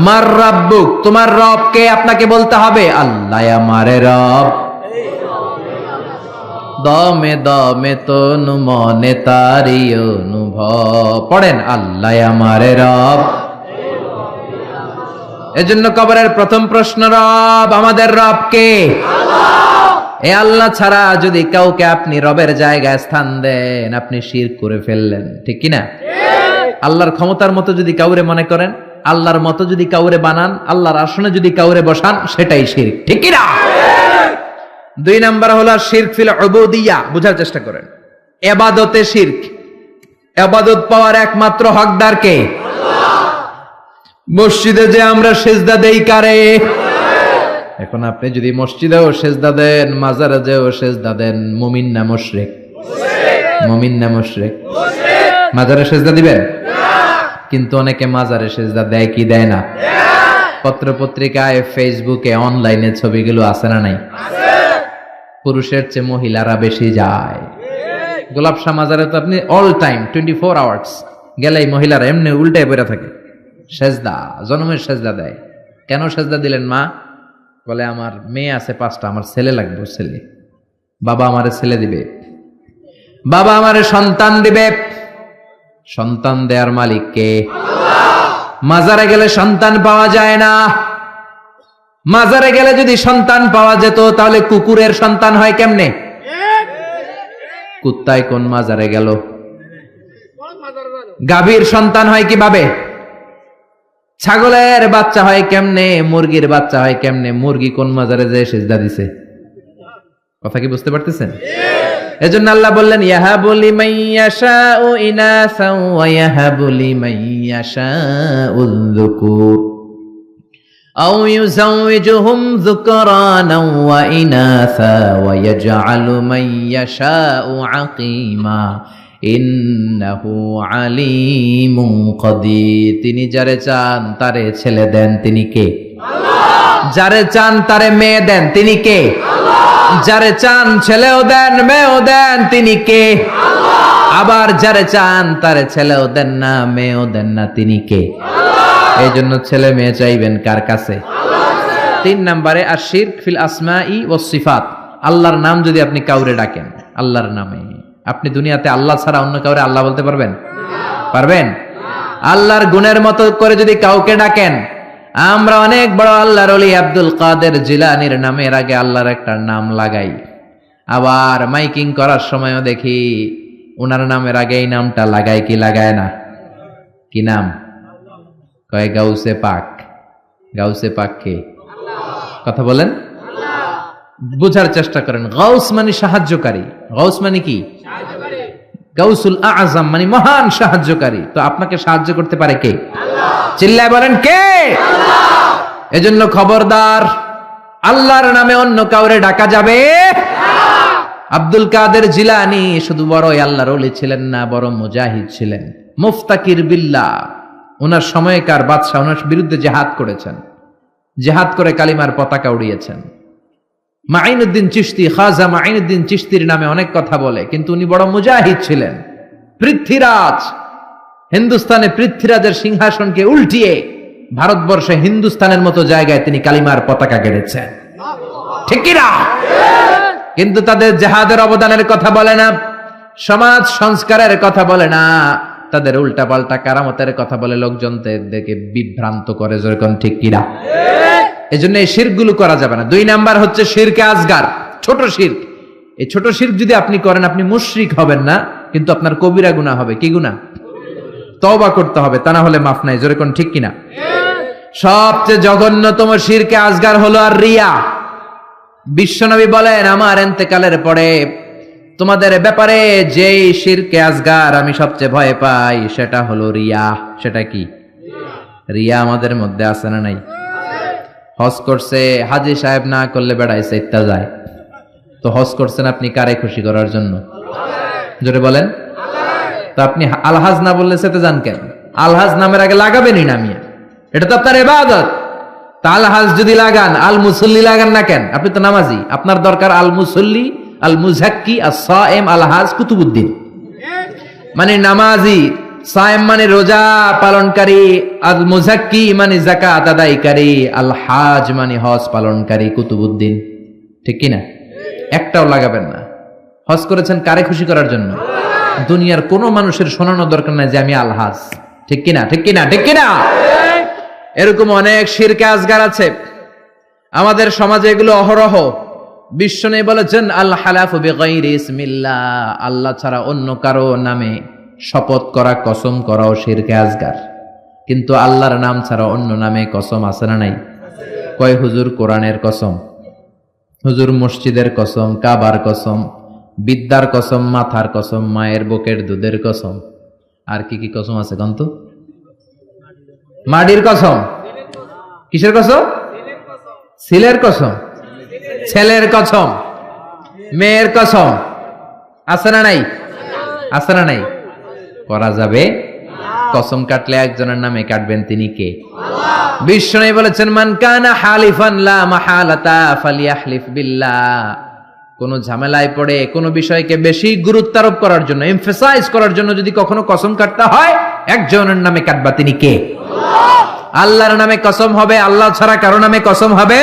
মার রাব্বুক, তোমার রব কে? আপনাকে বলতে হবে আল্লাহ আমারে রব। দমে দমে তনু মনে তারি অনুভব। পড়েন, আল্লাহ আমারে রব। এজন্য কবরের প্রথম প্রশ্ন, রব, আমাদের রব কে? এ আল্লাহ ছাড়া যদি কাউকে আপনি রবের জায়গায় স্থান দেন, আপনি শিরক করে ফেললেন, ঠিক কিনা? আল্লাহর ক্ষমতার মতো যদি কাউরে মনে করেন, আল্লাহর মতো যদি কাউরে বানান, আল্লাহর আসনে যদি কাউরে বসান, সেটাই শিরক, ঠিক কিনা? দুই নাম্বার হলো শিরক ফিল উবুদিয়্যাহ। বুঝার চেষ্টা করেন, ইবাদতে শিরক। ইবাদত পাওয়ার একমাত্র হকদার কে? মসজিদে যে আমরা সেজদা দেই কারে? এখন আপনি যদি মসজিদেও সেজদা দেন, মাজারে যেও সেজদা দেন, মুমিন না মুশরিক? মুমিন না মুশরিক? মাজারে সেজদা দিবেন? কিন্তু অনেকে মাজারে সেজদা দেয় কি দেয় না? পত্র পত্রিকায়, ফেসবুকে, অনলাইনে ছবিগুলো আছে না নাই? পুরুষের চেয়ে মহিলারা বেশি যায়। গোলাপ শাহ মাজারে তো আপনি অল টাইম 24 আওয়ার্স গেলেই মহিলারা এমনি উল্টে বেড়ে থাকে, সেজদা, জনমের সেজদা দেয়। কেন সেজদা দিলেন মা? বলে আমার মেয়ে আছে 5টা, আমার ছেলে লাগবে, ছেলে। বাবা আমারে ছেলে দিবে, বাবা আমারে সন্তান দিবে। সন্তান দেয়ার মালিক কে? মাজারে গেলে সন্তান পাওয়া যায় না। মাজারে গেলে যদি সন্তান পাওয়া যেত, তাহলে কুকুরের সন্তান হয় কেমনে? কুত্তায় কোন মাজারে গেল? গাভীর সন্তান হয় কিভাবে? ছাগলের বাচ্চা হয় কেমনে? মুরগির বাচ্চা হয় কেমনে? মুরগি কোন মাজারে যায় সেজদা দিছে? কথা কি বুঝতে পারতেছেন? এজন্য আল্লাহ বললেন, ইয়াহাবু লিমান ইয়াশাউ ইনাসা ওয়া ইয়াহাবু লিমান ইয়াশাউ যুকুর আও ইউযাওয়িজুহুম যুকরানা ওয়া ইনাসা ওয়া ইয়াজআলু মান ইয়াশাউ আকীমা ইন্নাহু আলিমুন কাদির। তিনি যারে চান তারে ছেলে দেন, তিনি কে? আল্লাহ। যারে চান তারে মেয়ে দেন, তিনি কে? আল্লাহ। যারে চান ছেলেও দেন, মেয়েও দেন, তিনি কে? আল্লাহ। আবার যারে চান তারে ছেলেও দেন না, মেয়েও দেন না, তিনি কে? আল্লাহ। এই জন্য ছেলে মেয়ে চাইবেন কার কাছে? আল্লাহ। 3 নম্বরে আশ-শিরক ফিল আসমাই ওয়াস সিফাত। আল্লাহর নাম যদি আপনি কাউরে ডাকেন, আল্লাহর নামে, আপনি দুনিয়াতে আল্লাহ ছাড়া অন্য কাউরে আল্লাহ বলতে পারবেন? পারবেন? আল্লাহর গুণের মতো করে যদি কাউকে ডাকেন, আমরা অনেক বড় আল্লাহর ওলি আব্দুল কাদের জিলানীর নামের আগে আল্লাহর একটা নাম লাগাই। আবার মাইকিং করার সময়ও দেখি ওনার নামের আগে এই নামটা লাগায় কি লাগায় না? কি নাম? কয় গাউসে পাক। গাউসে পাক কে? কথা বলেন, বুঝার চেষ্টা করেন। গাউস মানে সাহায্যকারী। গাউস মানে কি? গাউসুল আযম মানে মহান সাহায্যকারী। তো আপনাকে সাহায্য করতে পারে কে? আল্লাহ। চিল্লায় বলেন কে? আল্লাহ। এজন্য খবরদার, আল্লাহর নামে অন্য কাউরে ডাকা যাবে না। আব্দুল কাদের জিলানী শুধু বড়ই আল্লাহর ওলি ছিলেন না, বড় মুজাহিদ ছিলেন, মুফতাকির বিল্লাহ। ওনার সময়কার বাদশা ওনার বিরুদ্ধে জিহাদ করেছেন, জিহাদ করে কালিমার পতাকা উড়িয়েছেন। মাইনুদ্দিন চিশতি, খাজা মাইনুদ্দিন চিশতির নামে অনেক কথা বলে, কিন্তু উনি বড় মুজাহিদ ছিলেন, পৃথ্বীরাজ। হিন্দুস্তানে পৃথ্বীরাজের সিংহাসনকে উল্টিয়ে ভারতবর্ষে হিন্দুস্তানের মতো জায়গায় তিনি কালিমার পতাকা গেড়েছেন, ঠিক কি না? কিন্তু তাদের জেহাদের অবদানের কথা বলে না, সমাজ সংস্কারের কথা বলে না, তাদের উল্টা পাল্টা কারামতের কথা বলে লোকজনদেরকে বিভ্রান্ত করে, যেরকম ঠিক কিনা? এজন্য এই শিরকগুলো করা যাবে না। 2 নাম্বার হচ্ছে শিরকে আসগার, ছোট শিরক। এই ছোট শিরক যদি আপনি করেন, আপনি মুশরিক হবেন না, কিন্তু আপনার কবিরা গুনাহ হবে। কি গুনাহ? তওবা করতে হবে, তা না হলে মাফ নাই, যেরকম ঠিক কিনা? সবচেয়ে জঘন্যতম শিরকে আসগার হলো আর রিয়া। বিশ্বনবী বলেন, আমার ইন্তেকালের পরে তোমাদের ব্যাপারে যেই শিরকে আসগার আমি সবচেয়ে ভয় পাই সেটা হলো রিয়া। সেটা কি? রিয়া আমাদের মধ্যে আছে না নাই? হজ করছে হাজী সাহেব, না করলে বেড়াইছে ইত্তা যায়। তো হজ করছেন আপনি কারে খুশি করার জন্য? জোরে বলেন। তো আপনি আলহাজ না বললে সেতে যান কেন? আলহাজ নামের আগে লাগাবেনই না মিয়া, এটা তো আপনার ইবাদত। তা আলহাজ যদি লাগান, আল মুসল্লি লাগান না কেন? আপনি তো নামাজি, আপনার দরকার আল মুসল্লি, আল মুজাক্কি, as-সায়েম, আলহাজ কুতুবুদ্দিন মানে নামাজি, সায়েম মানে রোজা পালনকারী, আল মুজাক্কি মানে যাকাত আদায়কারী, আল হাজ মানে হজ পালনকারী, কুতুবুদ্দিন, ঠিক কি না? একটাও লাগাবেন না। হজ করেছেন কারে খুশি করার জন্য? দুনিয়ার কোন মানুষের শোনানো দরকার নাই যে আমি আলহাজ, ঠিক কি না? ঠিক কি না? ঠিক কি না? এরকম অনেক শিরকে আসগার আছে আমাদের সমাজে, এগুলো অহরহ। বিশ্বনবী বলেছেন, আল হালাফু বিগাইরি ইসমিল্লাহ, আল্লাহ ছাড়া অন্য কারো নামে শপথ করা, কসম করাও শিরকে আসগার। কিন্তু আল্লাহর নাম ছাড়া অন্য নামে কসম আছে না নাই? কয় হুজুর কোরআনের কসম, হুজুর মসজিদের কসম, কাবার কসম, বিদ্যার কসম, মাথার কসম, মায়ের বুকের দুধের কসম, আর কি কি কসম আছে কন্ত? মাটির কসম, কিসের কসম? ছেলের কসম, ছেলের কসম, মেয়ের কসম, আছে না নাই? আছে না নাই? করা যাবে? কসম কাটলে একজনের নামে কাটবেন, তিনি কে? বিশ্বনবী বলেছেন, মান কানা হালিফান লা মাহালাতা ফালিয়াহলিফ বিল্লাহ। কোন ঝামেলায় পড়ে কোন বিষয়কে বেশি গুরুত্ব আরোপ করার জন্য, এমফাসাইজ করার জন্য যদি কখনো কসম কাটতে হয়, একজনের নামে কাটবা, তিনি কে? আল্লাহর নামে কসম হবে, আল্লাহ ছাড়া কারো নামে কসম হবে?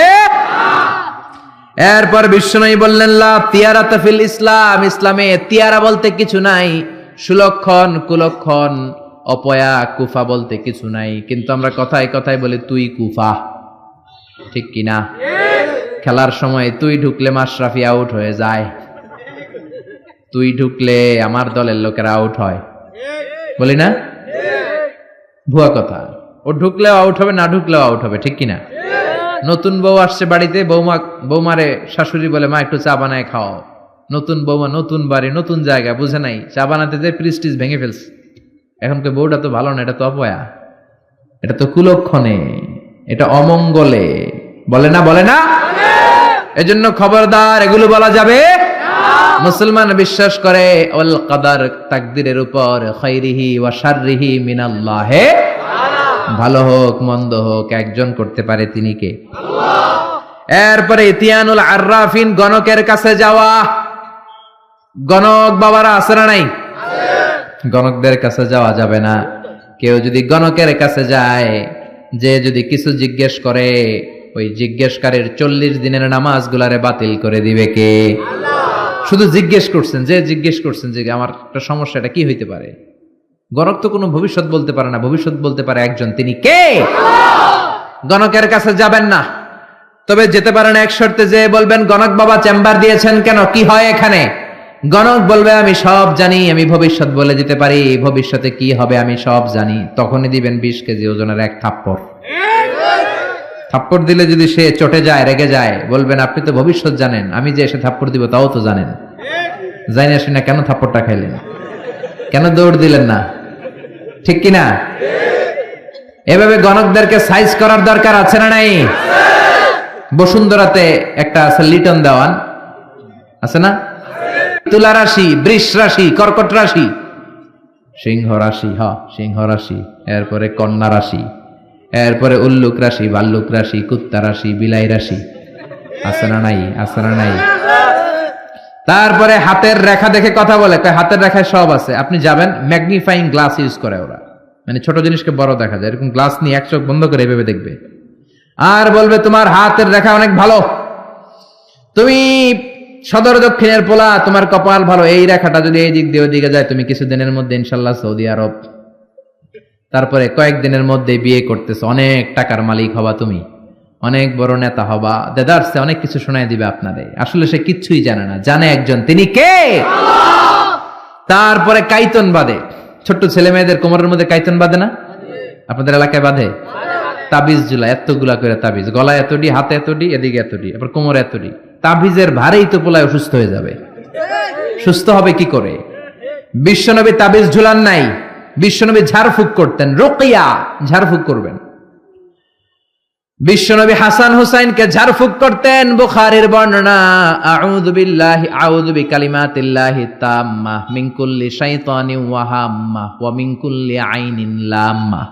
এরপর বিশ্বনবী বললেন, লা তিয়ারাতা ফিল ইসলাম, ইসলামে তিয়ারা বলতে কিছু নাই, সুলক্ষণ, কুলক্ষণ, অপয়া, কুফা বলতে কিছু নাই। কিন্তু আমরা কথায় কথায় বলি তুই কুফা, ঠিক কিনা? খেলার সময় তুই ঢুকলে মাশরাফি আউট হয়ে যায়, তুই ঢুকলে আমার দলের লোকেরা আউট হয়, বলি না? ভুয়া কথা। ও ঢুকলেও আউট হবে, না ঢুকলেও আউট হবে, ঠিক কিনা? নতুন বউ আসছে বাড়িতে, বৌমারে শাশুড়ি বলে, মা একটু চা বানায় খাও। নতুন বৌমা, নতুন বাড়ি, নতুন জায়গা, বুঝে নাই, চা বানাতে যে প্রিস্টিজ ভেঙে ফেলছে। এখন কে বউটা তো ভালো না, এটা তো অপয়া, এটা তো কুলক্ষণে, এটা অমঙ্গলে, বলে না? বলে না? এজন্য খবরদার, এগুলো বলা যাবে না। মুসলমান বিশ্বাস করে ওয়াল কদর, তাকদীরের উপর, খাইরিহি ওয়া শাররিহি মিনাল্লাহ, ভালো হোক মন্দ হোক একজন করতে পারে, তিনি কে? আল্লাহ। এরপরে ইতিয়ানুল আররাফিন, গণকের কাছে যাওয়া। গণক বাবারা আছে না নাই? গণকদের কাছে যাওয়া যাবে না। কেউ যদি গণকের কাছে যায়, যে যদি কিছু জিজ্ঞেস করে, ওই জিজ্ঞেসকারীর 40 দিনের নামাজগুলারে বাতিল করে দিবে কে? আল্লাহ। শুধু জিজ্ঞেস করছেন, যে জিজ্ঞেস করছেন যে আমার একটা সমস্যা, এটা কি হইতে পারে? গণক তো কোনো ভবিষ্যৎ বলতে পারে না, ভবিষ্যৎ বলতে পারে একজন, তিনি কে? আল্লাহ। গণকের কাছে যাবেন না, তবে যেতে পারেন এক শর্তে, যে বলবেন, গণক বাবা চেম্বার দিয়েছেন কেন, কি হয় এখানে? গণক বলবে, আমি সব জানি, আমি ভবিষ্যৎ বলে দিতে পারি, ভবিষ্যতে কি হবে আমি সব জানি। তখনই দিবেন 20 কেজি ওজনের এক থাপ্পড়। থাপ্পড় দিলে যদি সে চটে যায়, রেগে যায়, বলবেন, আপনি তো ভবিষ্যৎ জানেন, আমি যে এসে থাপ্পড় দিব তাও তো জানেন, জানি আসি না, কেন থাপ্পড়টা খাইলেন, কেন দৌড় দিলেন না, ঠিক কিনা? এভাবে গণকদেরকে সাইজ করার দরকার আছে না নাই? বসুন্ধরাতে একটা আছে লিটন দেওয়ান, আছে না? তুলা রাশি, বৃষ রাশি, কর্কট রাশি, সিংহ রাশি, সিংহ রাশি, এরপরে কন্যা রাশি, এরপরে উল্লুক রাশি, ভাল্লুক রাশি, কুত্তা রাশি, বিলাই রাশি, আছে না নাই? আছে না নাই? তারপরে হাতের রেখা দেখে কথা বলে, হাতের রেখায় সব আছে। আপনি যাবেন, ম্যাগনিফাইং গ্লাস ইউজ করে ওরা, মানে ছোট জিনিসকে বড় দেখা যায়, এরকম গ্লাস নিয়ে এক চোখ বন্ধ করে এভাবে দেখবে। আর বলবে তোমার হাতের রেখা অনেক ভালো, তুমি সদর দক্ষিণের পোলা, তোমার কপাল ভালো, এই রেখাটা যদি এই দিক দিয়ে ওই দিকে যায় তুমি কিছুদিনের মধ্যে ইনশাল্লাহ সৌদি আরব, তারপরে কয়েকদিনের মধ্যে বিয়ে করতেছো, অনেক টাকার মালিক হবা, তুমি অনেক বড় নেতা হবা, দেদারসে অনেক কিছু শোনায় দিবে আপনারে। আসলে সে কিচ্ছুই জানে না, জানে একজন, তিনি কে? তারপরে কাইতন বাঁধে, ছোট্ট ছেলে মেয়েদের কোমরের মধ্যে কাইতন বাঁধে না? আপনাদের এলাকায় বাঁধে? তাবিজ ঝুলা, এতগুলা করে তাবিজ, গলায় এতটি, হাতে এতটি, এদিকে এতটি, আবার কোমরে এতটি। তাবিজের ভারেই তো পোলায় অসুস্থ হয়ে যাবে। সুস্থ হবে কি করে? বিশ্বনবী তাবিজ ঝুলান নাই, বিশ্বনবী ঝাড়ফুঁক করতেন, রুকিয়া, ঝাড়ফুঁক করবেন। বিশ্বনবী হাসান হুসাইনকে ঝাড়ফুঁক করতেন। বুখারীর বর্ণনা, আউযু বিল্লাহি আউযু বিকালিমাতিল্লাহি তাম্মাহ মিন কুল্লি শাইতানিন ওয়া হাম্মাহ ওয়া মিন কুল্লি আইনিন লাম্মাহ,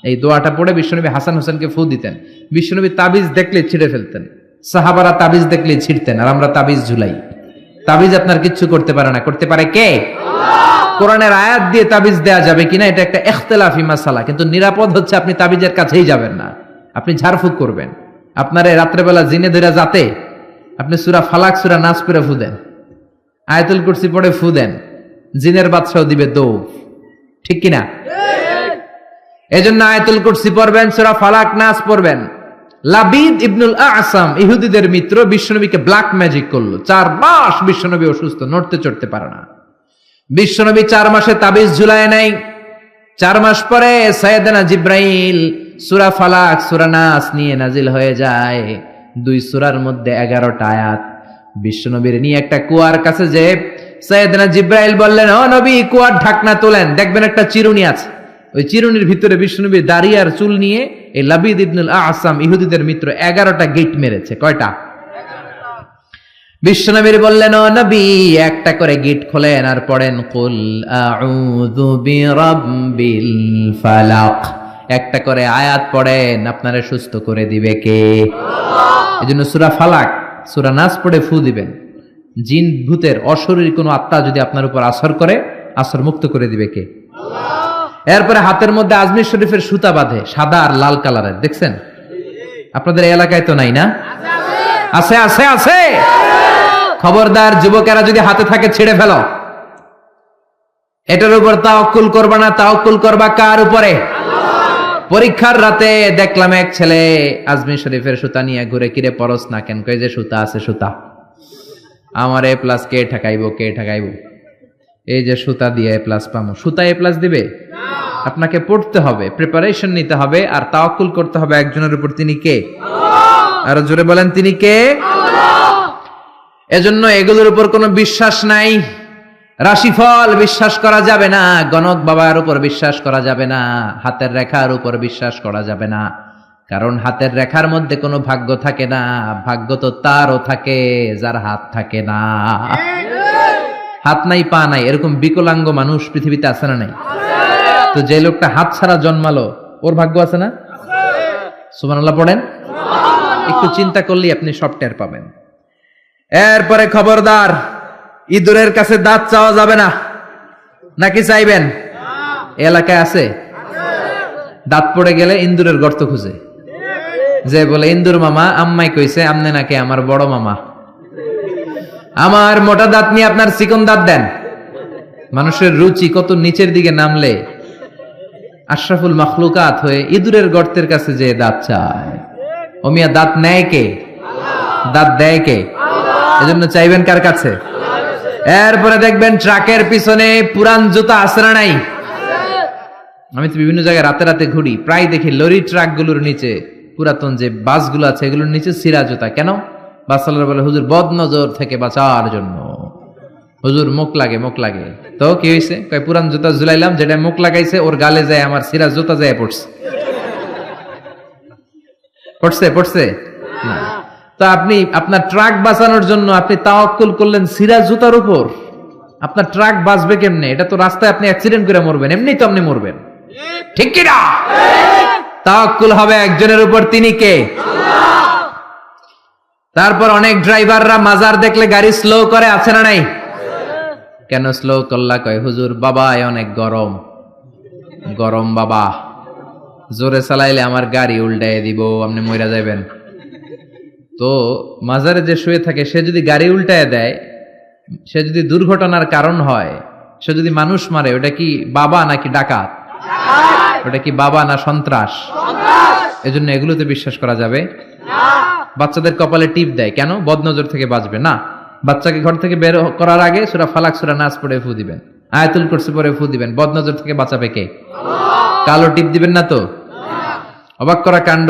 এই দোয়াটা পড়ে বিশ্বনবী হাসান হুসাইনকে ফু দিতেন। বিশ্বনবী তাবিজ দেখলে ছিঁড়ে ফেলতেন, সাহাবারা তাবিজ দেখলে ছিঁড়তেন, আর আমরা তাবিজ ঝুলাই। তাবিজ আপনার কিচ্ছু করতে পারে না, করতে পারে কে? কোরআনের আয়াত দিয়ে তাবিজ দেয়া যাবে কিনা এটা একটা ইখতিলাফি মাসালা, কিন্তু নিরাপদ হচ্ছে আপনি তাবিজের কাছেই যাবেন না, আপনি ঝাড়ফুঁক করবেন। আপনারে রাত্রেবেলা জিনে ধরে যাতে আপনি সূরা ফালাক সূরা নাস পড়ে ফু দেন, আয়াতুল কুরসি পড়ে ফু দেন, জিনের বাদশাও দিবে দৌড়, ঠিক কিনা? এজন্য আয়াতুল কুরসি পড়বেন, সূরা ফালাক নাস পড়বেন। লাবিদ ইবনুল আ'সাম ইহুদিদের মিত্র বিশ্বনবীকে ব্ল্যাক ম্যাজিক করলো, 4 মাস বিশ্বনবী অসুস্থ, নড়তে চড়তে পারে না। বিশ্বনবী 4 মাসে তাবিজ ঝুলায় নাই। 4 মাস পরে সাইয়েদনা জিব্রাইল সূরা ফালাক সূরা নাস নিয়ে নাজিল হয়ে যায়। 2 সূরার মধ্যে 11টা আয়াত। বিশ্বনবীর নিয়ে একটা কুয়ার কাছে যে সাইয়েদনা জিব্রাইল বললেন, ও নবী, কুয়ার ঢাকনা তোলেন, দেখবেন একটা চিরুনি আছে। ওই চিরুনির ভিতরে বিশ্বনবী দাড়ি আর চুল নিয়ে এই লাবিদ ইবনুল আ'সাম ইহুদিদের মিত্র 11টা গেট মেরেছে। কয়টা? বিশ্বনবীর বললেন, ও নবী, একটা করে গেট খোলেন আর পড়েন কুল আউযু বিরাব্বিল ফালাক, একটা করে আয়াত পড়েন, আপনারে সুস্থ করে দিবে কে? আল্লাহ। এজন্য সূরা ফালাক সূরা নাস পড়ে ফু দিবেন। জিন ভূতের অশরীরী কোনো আত্মা যদি আপনার উপর আসর করে, আসর মুক্ত করে দিবে কে? আল্লাহ। এরপরে হাতের মধ্যে আজমির শরীফের সুতা বাঁধে, সাদা আর লাল কালারের, দেখছেন? আপনাদের এলাকায় তো নাই না? আছে আছে আছে। খবরদার, যুবকেরা যদি হাতে থাকে ছেড়ে ফেলো। এটার উপর তাওয়াক্কুল করবা না, তাওয়াক্কুল করবা কার উপরে? পরীক্ষার রাতে দেখলাম এক ছেলে আজমির শরীফের সুতা নিয়ে ঘুরে, কিরে পরস না কেন? কই যে সুতা আছে, সুতা আমার এ প্লাস কে ঠেকাইবো, কে ঠেকাইবো? এই যে সুতা দিয়ে এ প্লাস পামো, সুতা এ প্লাস দিবে? আপনাকে পড়তে হবে, প্রিপারেশন নিতে হবে, আর তাওয়াক্কুল করতে হবে একজনের উপর। তিনি কে? আল্লাহ। আর জোরে বলেন, তিনি কে? আল্লাহ। এজন্য এগুলোর উপর কোনো বিশ্বাস নাই। রাশিফল বিশ্বাস করা যাবে না, গণক বাবার উপর বিশ্বাস করা যাবে না, হাতের রেখার উপর বিশ্বাস করা যাবে না, কারণ হাতের রেখার মধ্যে কোনো ভাগ্য থাকে না। ভাগ্য তো তারও থাকে যার হাত থাকে না। হাত নাই পা নাই এরকম বিকলাঙ্গ মানুষ পৃথিবীতে আছে না নাই? তো যে লোকটা হাত ছাড়া জন্মালো, ওর ভাগ্য আছে না? সুবহানাল্লাহ পড়েন। একটু চিন্তা করলেই আপনি সব টের পাবেন। এরপরে খবরদার, ইঁদুরের কাছে দাঁত চাওয়া যাবে না। নাকি চাইবেন? এলাকায় আছে দাঁত পড়ে গেলে ইন্দুরের গর্ত খুঁজে, যে বলে, ইন্দুর মামা, আম্মাই কইছে আমনে নাকি আমার বড় মামা, আমার মোটা দাঁত নিয়ে আপনার চিকন দাঁত দেন। মানুষের রুচি কত নিচের দিকে নামলে আশরাফুল মাখলুকাত হয়ে ইঁদুরের গর্তের কাছে যে দাঁত চায়। ও মিয়া, দাঁত নেয় কে? দাঁত দেয় কে? এজন্য চাইবেন কার কাছে? এরপরে দেখবেন ট্রাকের পিছনে পুরান জুতা আছে না নাই? আমি তো বিভিন্ন জায়গায় রাতে রাতে ঘুরি, প্রায় দেখি লরি ট্রাক গুলোর নিচে, পুরাতন যে বাসগুলো আছে এগুলোর নিচে ছিঁড়া জুতা। কেন? বাসওয়ালারা বলে, হুজুর বদ নজর থেকে বাঁচার জন্য, হুজুর মুখ লাগে, মুখ লাগে। তো কি হয়েছে? কয় পুরান জুতা ঝুলাইলাম, যেটা মুখ লাগাইছে ওর গালে যায় আমার ছিঁড়া জুতা যায় পড়ছে। পড়ছে পড়ছে না। তো আপনি আপনার ট্রাক বাঁচানোর জন্য আপনি তাওয়াক্কুল করলেন ছিঁড়া জুতার উপর। আপনার ট্রাক বাঁচবে কেমনে? এটা তো রাস্তায় আপনি অ্যাক্সিডেন্ট করে মরবেন, এমনি তো আপনি মরবেন, ঠিক কি না? তাওয়াক্কুল হবে একজনের উপর, তিনি কে? আল্লাহ। তারপর অনেক ড্রাইভাররা মাজার দেখলে গাড়ি স্লো করে, আছে না নাই? কেন স্লো করলা? কয় হুজুর বাবায় অনেক গরম, গরম বাবা, জোরে চালাইলে আমার গাড়ি উল্টাই দিব, আপনি মইরা যাবেন। তো মাজারে যে শুয়ে থাকে সে যদি গাড়ি উল্টায় দেয়, সে যদি দুর্ঘটনার কারণ হয়, সে যদি মানুষ মারে, ওটা কি বাবা নাকি ডাকাত? ওটা কি বাবা না সন্ত্রাস? এজন্য এগুলোতে বিশ্বাস করা যাবে না। বাচ্চাদের কপালে টিপ দেয় কেন? বদনজর থেকে বাঁচবে না। বাচ্চাকে ঘর থেকে বের করার আগে সূরা ফালাক সূরা নাস পড়ে ফু দিবেন, আয়াতুল কুরসি পড়ে ফু দিবেন। বদনজর থেকে বাঁচাবে কে? কালো টিপ দিবেন না তো। অবাক করা কাণ্ড,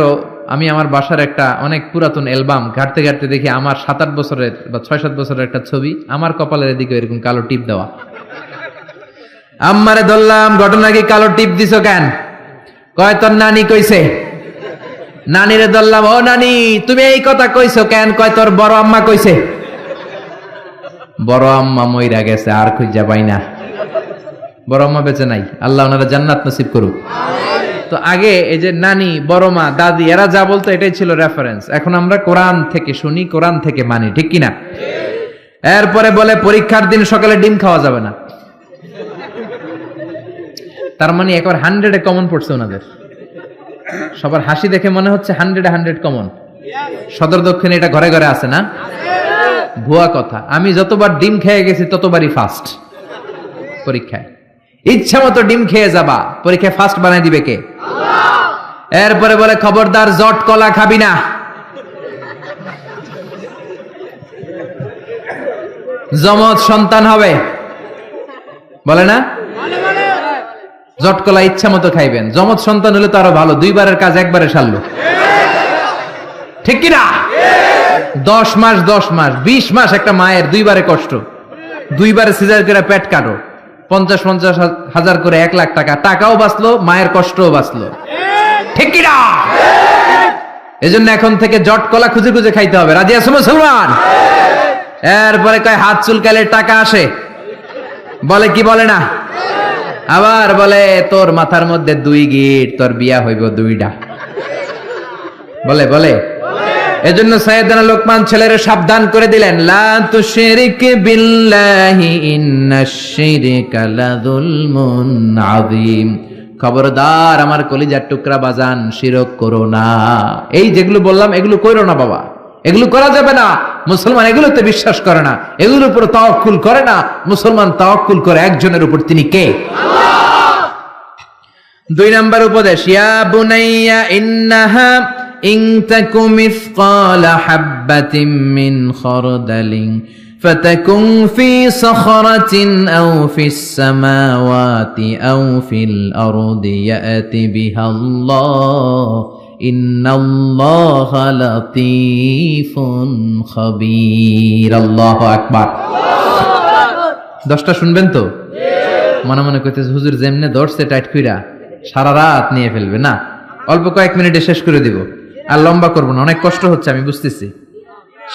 আমি আমার বাসার একটা অনেক পুরাতন অ্যালবাম ঘাটতে ঘাটতে দেখি আমার 7-8 বছরের বা 6-7 বছরের একটা ছবি, আমার কপালের এদিকে এরকম কালো টিপ দেওয়া। আম্মারে ধরলাম, ঘটনা কি কালো টিপ দিছো কেন? কয় তোর নানি কইছে। নানিরে ধরলাম, ও নানি তুমি এই কথা কইছো কেন? কয় তোর বড় আম্মা কইছে। বড় আম্মা মইরা গেছে, আর খুঁজা পাই না। বড় আম্মা বেঁচে নাই, আল্লাহ ওনারা জান্নাত নসিব করুক। তো আগে এই যে নানি, বড় মা, দাদি এরা যা বলতো এটাই ছিল রেফারেন্স। এখন আমরা কোরআন থেকে শুনি, কোরআন থেকে মানি, ঠিক কিনা? এরপরে বলে পরীক্ষার দিন সকালে ডিম খাওয়া যাবে না। তার মানে একবার 100-এ কমন পড়ছে ওনাদের। সবার হাসি দেখে মনে হচ্ছে 100-এ 100 কমন। সদর দক্ষিণে এটা ঘরে ঘরে আছে না? ভুয়া কথা। আমি যতবার ডিম খেয়ে গেছি ততবারই ফার্স্ট পরীক্ষায়। ইচ্ছা মতো ডিম খেয়ে যাবা, পরীক্ষায় ফার্স্ট বানাই দিবে কে? এরপরে বলে খবরদার জট কলা খাবি না। জমজ সন্তান হবে, বলে না? জট কলা ইচ্ছা মতো খাইবেন। জমজ সন্তান হলে তো আরো ভালো, 2বারের কাজ একবারে সারলো, ঠিক কিনা? 10 মাস 20 মাস একটা মায়ের 2বারে কষ্ট, 2বারে সিজার করে পেট কাটো, 50-50 হাজার করে 1 লাখ টাকা, টাকাও বাঁচলো, মায়ের কষ্টও বাঁচলো, ঠিক কিনা? এজন্য এখন থেকে জট কলা খুঁজে খুঁজে খাইতে হবে। রাজি আছো মুসলমান? এরপরে কয় হাত চুলকালে টাকা আসে, বলে কি বলে না? আবার বলে তোর মাথার মধ্যে 2 গিট, তোর বিয়া হইব 2টা, বলে বলে। এজন্য সাইয়েদনা লোকমান ছেলেরে সাবধান করে দিলেন, লা তুশরিক বিল্লাহি ইন্নাশ শিরকা লাযুলমুন আযীম। খবরদার আমার কলিজার টুকরা বাজান, শিরক করো না। এই যেগুলো বললাম এগুলো কইরো না বাবা, এগুলো করা যাবে না। মুসলমান এগুলোতে বিশ্বাস করে না, এগুলোর উপর তাওয়াক্কুল করে না। মুসলমান তাওয়াক্কুল করে একজনের উপর, তিনি কে? আল্লাহ। 2 নাম্বার উপদেশ, ইয়া বুনাইয়া ইন্নাহা ইন তাকু মিসকালা হাববাতিন মিন খারদালিন ফাতাকুন ফি সাখরাতিন আও ফিস সামাওয়াতি আও ফিল আরদি ইয়াতি বিহাল্লাহ ইন্নাল্লাহা লাতীফুন খাবীর। আল্লাহু আকবার। 10টা শুনবেন তো? মনে মনে কইতেছে হুজুর যেমনে ধরছে টাইট কইরা সারা রাত নিয়ে ফেলবে না, অল্প কয়েক মিনিটে শেষ করে দিব, আর লম্বা করব না, অনেক কষ্ট হচ্ছে আমি বুঝতেছি।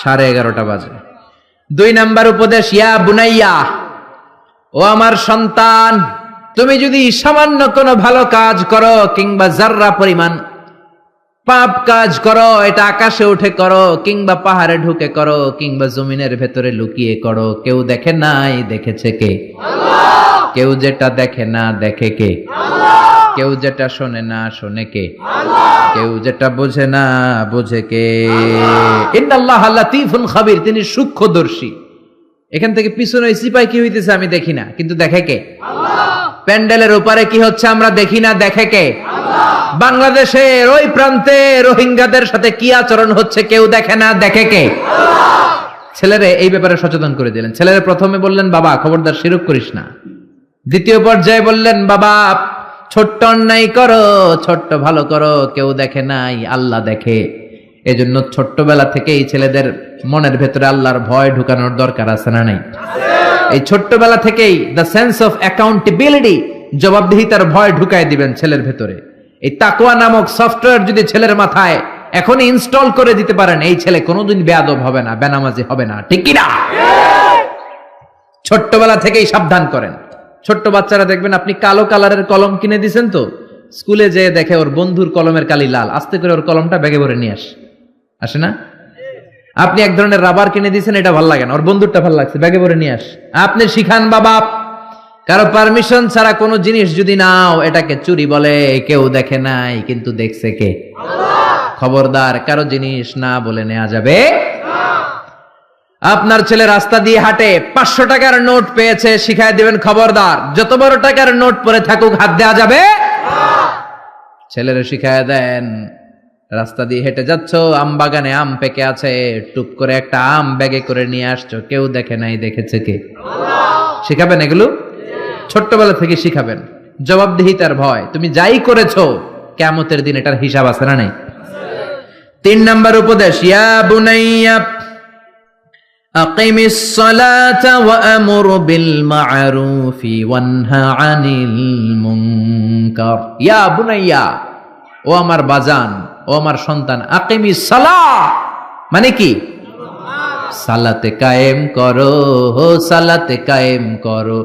11:30 বাজে। 2 নাম্বার উপদেশ, ইয়া বুনাইয়া, ও আমার সন্তান, তুমি যদি সামান্য কোনো ভালো কাজ করো কিংবা যাররা পরিমাণ পাপ কাজ করো, এটা আকাশে উঠে করো কিংবা পাহাড়ে ঢুকে করো কিংবা জমিনের ভেতরে লুকিয়ে করো, কেউ দেখে নাই, দেখেছে কে? আল্লাহ। কেউ যেটা দেখে না দেখে কে? আল্লাহ। কেউ যেটা শোনে না শোনে কে? আল্লাহ। কেউ যেটা বোঝে না বোঝে কে? ইন্নাল্লাহা লাতীফুন খাবীর, তিনি সূক্ষ্মদর্শী। এখান থেকে পিছনে সিপাই কি হইতেছে আমি দেখি না, কিন্তু দেখে কে? আল্লাহ। প্যান্ডেলের উপরে কি হচ্ছে আমরা দেখি না, দেখে কে? আল্লাহ। বাংলাদেশের ওই প্রান্তে রোহিঙ্গাদের সাথে কি আচরণ হচ্ছে কেউ দেখে না, দেখে কে? আল্লাহ। ছেলেরে এই ব্যাপারে সচেতন করে দিলেন। ছেলেরে প্রথমে বললেন, বাবা খবরদার শিরক করিস না। দ্বিতীয় পর্যায়ে বললেন, বাবা ছোট্ট অন্যায় করো, ছোট্ট ভালো করো, কেউ দেখে নাই, আল্লাহ দেখে। এজন্য ছোট্টবেলা থেকেই ছেলেদের মনের ভেতরে আল্লাহর ভয় ঢুকানোর দরকার আছে না নাই? এই ছোট্টবেলা থেকেই দ্য সেন্স অফ অ্যাকাউন্টেবিলিটি, জবাবদিহিতার ভয় ঢুকায় দিবেন ছেলের ভেতরে। এই তাকওয়া নামক সফটওয়্যার যদি ছেলের মাথায় এখনই ইনস্টল করে দিতে পারেন, এই ছেলে কোনোদিন বেয়াদব হবে না, বেনামাজি হবে না, ঠিক কি না? ছোট্টবেলা থেকেই সাবধান করেন। ছোট্ট বাচ্চারা দেখবেন আপনি কালো কালারের কলম কিনে দিয়েছেন, তো স্কুলে যেয়ে দেখে ওর বন্ধুর কলমের কালি লাল, আস্তে করে ওর কলমটা ব্যাগে ভরে নিয়ে আসে না? আপনি এক ধরনের রাবার কিনে দিয়েছেন, এটা ভালো লাগে না, ওর বন্ধুরটা ভালো লাগছে, ব্যাগে ভরে নিয়ে আপনি শিখান বাবা কারো পারমিশন ছাড়া কোনো জিনিস যদি নাও এটাকে চুরি বলে। কেউ দেখে নাই কিন্তু দেখছে কে? খবরদার, কারো জিনিস না বলে নেওয়া যাবে না। আপনার ছেলে রাস্তা দিয়ে হাঁটে, 500 টাকার নোট পেয়েছে, শিখায় দিবেন খবরদার, যত বড় টাকার নোট পরে থাকুক হাত দেওয়া যাবে না। ছেলেরে শিখায় দেন, রাস্তা দিয়ে হেঁটে যাচ্ছ, আম বাগানে আম পেকে আছে, টুপ করে একটা আম ব্যাগে করে নিয়ে আসছো, কেউ দেখে নাই, দেখেছে কে? শিখাবেন এগুলো, ছোট্টবেলা থেকে শিখাবেন। জবাবদিহিতার ভয়, তুমি যাই করেছো কিয়ামতের দিন এটার হিসাব আছে না নাই? 3 নাম্বার উপদেশ, ইয়া বুনাইয়া আকিমিস সালাতা ওয়া আমুর বিল মা'রুফি ওয়ানহা আনিল মুনকার। ইয়া বুনাইয়া, ও আমার বাজান, ও আমার সন্তান, আকিমিস সালাহ মানে কি? সালাতে কায়েম করো, সালাতে কায়েম করো,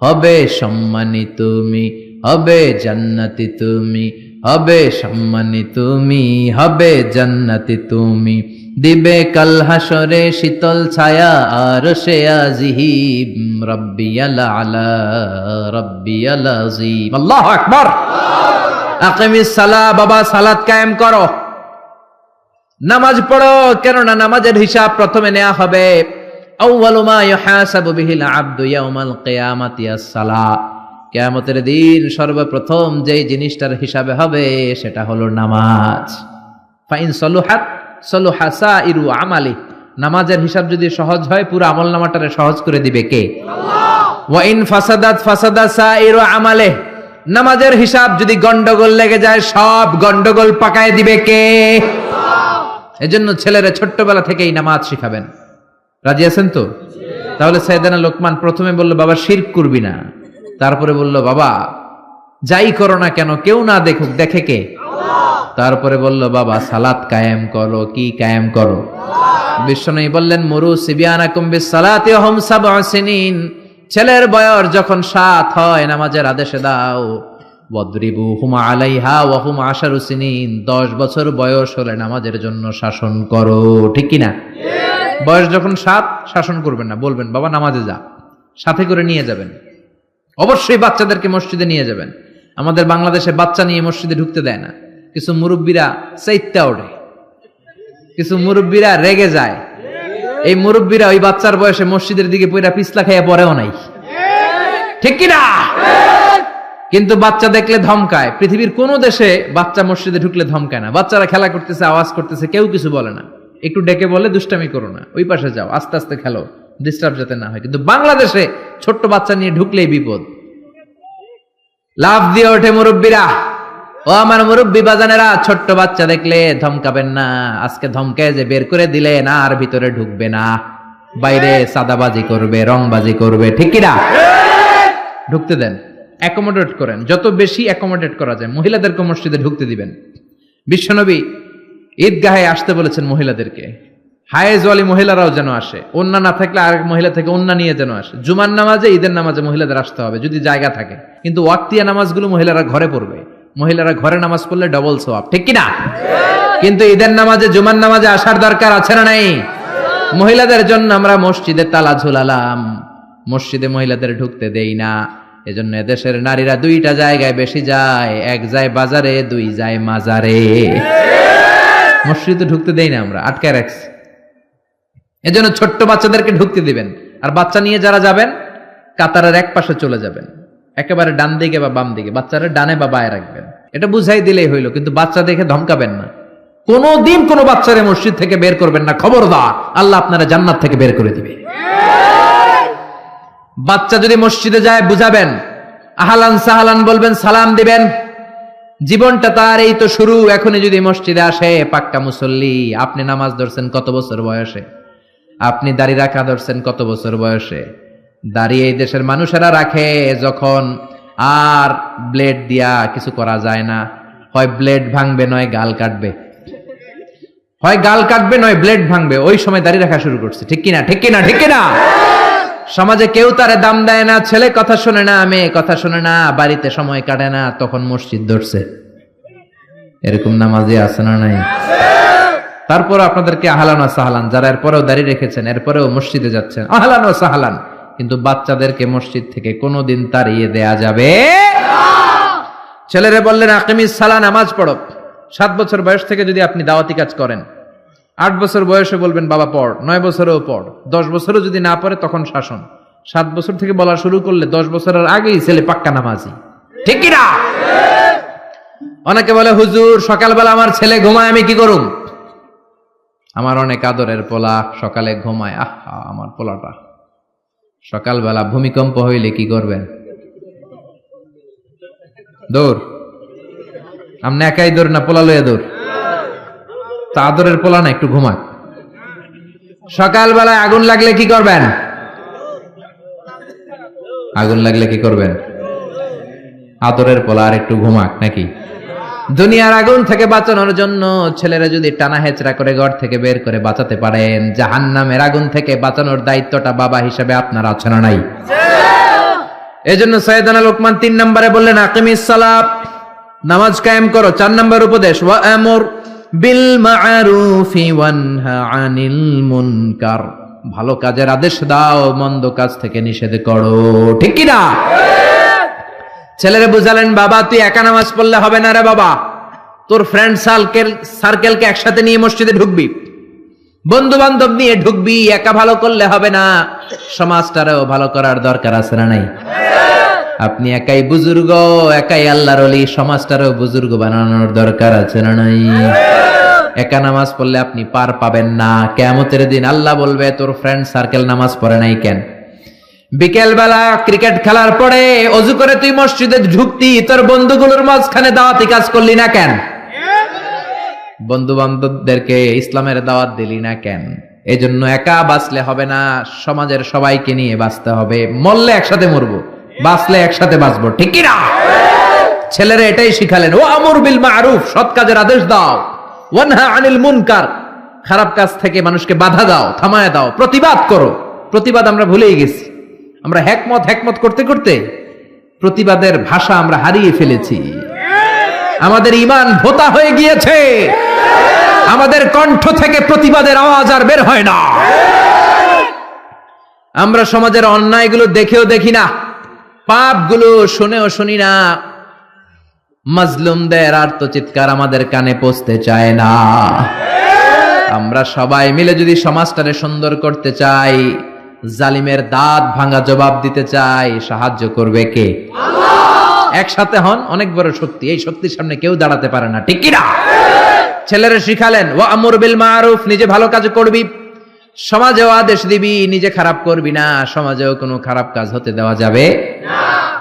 হবে সম্মানী তুমি, হবে জান্নাতি তুমি, হবে সম্মানী তুমি, হবে জান্নাতি তুমি, দিবে কাল হাসরে শীতল ছায়া আর সে আজিম, রাব্বিয়াল আলা রাব্বিয়াল আযীম। আল্লাহু আকবার। আকিমিস সালাহ, বাবা সালাত কায়েম করো, নামাজ পড়ো, কেননা নামাজের হিসাব প্রথমে নেওয়া হবে। আউয়ালু মা ইউহাসাবু বিহিল আবদু ইয়াউমাল কিয়ামাতি আস-সালাহ। কিয়ামতের দিন সর্বপ্রথম যেই জিনিসটার হিসাবে হবে সেটা হলো নামাজ। ফাইন সলুহাত সলুহা সাইরু আমালি। নামাজের হিসাব যদি সহজ হয় পুরো আমলনামাটারে সহজ করে দিবে কে? আল্লাহ। ওয়া ইন ফাসাদাত ফাসাদা সাইরু আমালি। নামাজের হিসাব যদি গন্ডগোল লেগে যায় সব গন্ডগোল পাকায় দিবে কে? আল্লাহ। এজন্য ছেলেরা ছোট্টবেলা থেকেই নামাজ শিখাবেন। রাজি আছেন তো? তাহলে সাইয়েদনা লোকমান প্রথমে বলল, বাবা শিরক করবি না। তারপরে বলল, বাবা যাই করো না কেন কেউ না দেখুক, দেখে কে? আল্লাহ। তারপরে বলল, বাবা সালাত কায়েম করো। কি কায়েম করো? বিশ্বনবী বললেন, মুরু সিবিয়ানাকুম বিস-সালাতি ওয়া হুম 7 সিনিন। ছেলের বয়স যখন 7 হয় নামাজের আদেশ দাও। ওয়াদরিবুহুম আলাইহা ওয়া হুম 10 সিনিন। 10 বছর বয়স হলে নামাজের জন্য শাসন করো। ঠিক কি না? বয়স যখন 7 শাসন করবেন না, বলবেন বাবা নামাজে যা, সাথে করে নিয়ে যাবেন। অবশ্যই বাচ্চাদেরকে মসজিদে নিয়ে যাবেন। আমাদের বাংলাদেশে বাচ্চা নিয়ে মসজিদে ঢুকতে দেয় না। কিছু মুরব্বীরা চাইত্যা ওঠে, কিছু মুরব্বীরা রেগে যায়। এই মুরব্বীরা ওই বাচ্চার বয়সে মসজিদের দিকে পয়রা পিছলা খাইয়া পড়েও নাই। ঠিক কি না? কিন্তু বাচ্চা দেখলে ধমকায়। পৃথিবীর কোন দেশে বাচ্চা মসজিদে ঢুকলে ধমকায় না। বাচ্চারা খেলা করতেছে, আওয়াজ করতেছে, কেউ কিছু বলে না। একটু ডেকে বলে দুষ্টামি করো না, ওই পাশে যাও, আস্তে আস্তে খেলো, ডিস্টার্ব যাতে না হয়। কিন্তু বাংলাদেশে ছোট্ট বাচ্চা নিয়ে ঢুকলেই বিপদ। লাফ দিয়ে ওঠে মুরব্বীরা। ও আমার মুরব্বী বাজানেরা, ছোট্ট বাচ্চা দেখলে ধমকাবেন না। আজকে ধমকায় যে বের করে দিলে না, আর ভিতরে ঢুকবে না, বাইরে সাদাবাজি করবে, রংবাজি করবে। ঠিক কিনা? ঢুকতে দেন, অ্যাকোমোডেট করেন, যত বেশি অ্যাকোমোডেট করা যায়। মহিলাদেরকে মসজিদে ঢুকতে দিবেন। বিশ্বনবী ঈদগাহে আসতে বলেছেন মহিলাদেরকে। হায়েজ ওয়ালি মহিলারাও যেন আসে, ওন্না না থাকলে আরেক মহিলা থেকে ওন্না নিয়ে যেন আসে। জুমার নামাজে, ঈদের নামাজে মহিলাদের আসতে হবে যদি জায়গা থাকে। কিন্তু ওয়াক্তিয়া নামাজগুলো মহিলারা ঘরে পড়বে। মহিলারা ঘরে নামাজ পড়লে ডবল সওয়াব। ঠিক কিনা? কিন্তু ঈদের নামাজে, জুমার নামাজে আসার দরকার আছে না নাই? মহিলাদের জন্য আমরা মসজিদে তালা ঝুলালাম, মসজিদে মহিলাদের ঢুকতে দেই না। এজন্য এদেশের নারীরা 2টা জায়গায় বেশি যায়, এক যায় বাজারে, 2 যায় মাজারে। মসজিদে ঢুকতে দেই না, আমরা আটকায় রাখছি। এজন্য ছোট্ট বাচ্চাদেরকে ঢুকতে দিবেন। আর বাচ্চা নিয়ে যারা যাবেন কাতারের এক পাশে চলে যাবেন, একেবারে ডান দিকে বা বাম দিকে। বাচ্চারা ডানে বা বায়ে রাখবেন, এটা বুঝাই দিলেই হইলো। কিন্তু বাচ্চা দেখে ধমকাবেন না। কোনদিন কোনো বাচ্চারে মসজিদ থেকে বের করবেন না, খবরদার, আল্লাহ আপনারা জান্নাত থেকে বের করে দিবে। বাচ্চা যদি মসজিদে যায় বুঝাবেন, আহলান সাহলান বলবেন, সালাম দিবেন। জীবনটা তার এই তো শুরু। এখনই যদি মসজিদে আসে পাক্কা মুসল্লি। আপনি নামাজ ধরছেন কত বছর বয়সে? আপনি দাড়ি রাখা ধরছেন কত বছর বয়সে? দাড়ি এই দেশের মানুষেরা রাখে যখন আর ব্লেড দিয়া কিছু করা যায় না। হয় ব্লেড ভাঙবে, নয় গাল কাটবে। হয় গাল কাটবে, নয় ব্লেড ভাঙবে। ওই সময় দাড়ি রাখা শুরু করছে। ঠিক কিনা? ঠিক কিনা? ঠিক কিনা? সমাজে কেউ তারে দাম দেয় না, ছেলে কথা শোনে না, মেয়ে কথা শোনে না, বাড়িতে সময় কাটে না, তখন মসজিদ ধরছে। এরকম নামাজি আছে না নাই? তারপর আপনাদেরকে আহলান ও সাহলান, যারা এরপরেও দাঁড়িয়ে রেখেছেন, এরপরেও মসজিদে যাচ্ছেন, আহলান ও সাহলান। কিন্তু বাচ্চাদেরকে মসজিদ থেকে কোনোদিন তাড়িয়ে দেয়া যাবে না। ছেলেরা বললেন আকিমিস সালাহ, নামাজ পড়ো। 7 বছর বয়স থেকে যদি আপনি দাওয়াতি কাজ করেন, 8 বছর বয়সে বলবেন বাবা পড়, 9 বছরেও পড়, 10 বছরও যদি না পড়ে তখন শাসন। 7 বছর থেকে বলা শুরু করলে 10 বছরের আগেই ছেলে পাক্কা নামাজি, ঠিক কি না? অনেকে বলে হুজুর সকালবেলা আমার ছেলে ঘুমায়, আমি কি করুম? আমার অনেক আদরের পোলা সকালে ঘুমায়, আহা আমার পোলাটা। সকালবেলা ভূমিকম্প হইলে কি করবেন? দৌড়। আপনি একাই দৌড় না পোলা লইয়া দৌড়? তা আদরের পোলা না, একটু ঘুমাক। সকালবেলায় আগুন লাগলে কি করবেন? আগুন লাগলে কি করবেন? আদরের পোলা আর একটু ঘুমাক নাকি? দুনিয়ার আগুন থেকে বাঁচানোর জন্য ছেলেরা যদি টানা হেচড়া করে ঘর থেকে বের করে বাঁচাতে পারেন, জাহান্নামের আগুন থেকে বাঁচানোর দায়িত্বটা বাবা হিসেবে আপনার আছে না নাই? এজন্য সাইয়েদানা লোকমান 3 নম্বরে বললেন আকিমিস সালাত, নামাজ কায়েম করো। 4 নম্বর উপদেশ ওয়া আমর বিল মা'রুফি ওয়ানহা আনিল মুনকার, ভালো কাজের আদেশ দাও, মন্দ কাজ থেকে নিষেধ করো, ঠিক কি না? ছেলেরে বুঝালেন বাবা তুই একা নামাজ পড়লে হবে না রে বাবা, তোর ফ্রেন্ড সার্কেলকে একসাথে নিয়ে মসজিদে ঢুকবি, বন্ধু বান্ধব নিয়ে ঢুকবি, একা ভালো করলে হবে না, সমাজটারেও ভালো করার দরকার আছে না নাই? আপনি একাই বুজুর্গ, একাই আল্লাহর ওলি, সমাজটারেও বুজুর্গ বানানোর দরকার আছে না নাই? একা নামাজ পড়লে আপনি পার পাবেন না। কিয়ামতের দিন আল্লাহ বলবে তোর ফ্রেন্ড সার্কেল নামাজ পড়ে নাই কেন? বিকেল বেলা ক্রিকেট খেলার পরে অজু করে তুই মসজিদে ঢুকতি, তোর বন্ধুগুলোর মাঝখানে দাওয়াতি কাজ করলি না কেন? বন্ধু বান্ধবদেরকে ইসলামের দাওয়াত দিলি না কেন? এজন্য একা বাঁচলে হবে না, সমাজের সবাইকে নিয়ে বাঁচতে হবে। মরলে একসাথে মরবো, বাঁচলে একসাথে বাঁচবো, ঠিক কি না? ছেলেরা এটাই শিখালেন, ওয়া আমর বিল মা'রুফ, সৎ কাজের আদেশ দাও, ওয়ানহা আনিল মুনকার, খারাপ কাজ থেকে মানুষকে বাধা দাও, থামায় দাও, প্রতিবাদ করো। প্রতিবাদ আমরা ভুলেই গেছি। আমরা হেকমত করতে করতে প্রতিবাদের ভাষা আমরা হারিয়ে ফেলেছি। আমাদের ঈমান ভোতা হয়ে গিয়েছে, আমাদের কণ্ঠ থেকে প্রতিবাদের আওয়াজ আর বের হয় না। আমরা সমাজের অন্যায়গুলো দেখেও দেখি না, পাপগুলো শুনেও শুনি না, মাজলুমদের আর্তচিৎকার আমাদের কানে পৌঁছতে চায় না। আমরা সবাই মিলে যদি সমাজটারে সুন্দর করতে চাই, জালিমের দাঁত ভাঙা জবাব দিতে চাই, সাহায্য করবে কে? আল্লাহ। একসাথে হন, অনেক বড় শক্তি, এই শক্তির সামনে কেউ দাঁড়াতে পারে না, ঠিক কি না? ছেলেরা শিখালেন ওয়া আমর বিল মা'রুফ, নিজে ভালো কাজ করবি, সমাজেও আদেশ দিবি, নিজে খারাপ করবি না, সমাজেও কোনো খারাপ কাজ হতে দেওয়া যাবে না।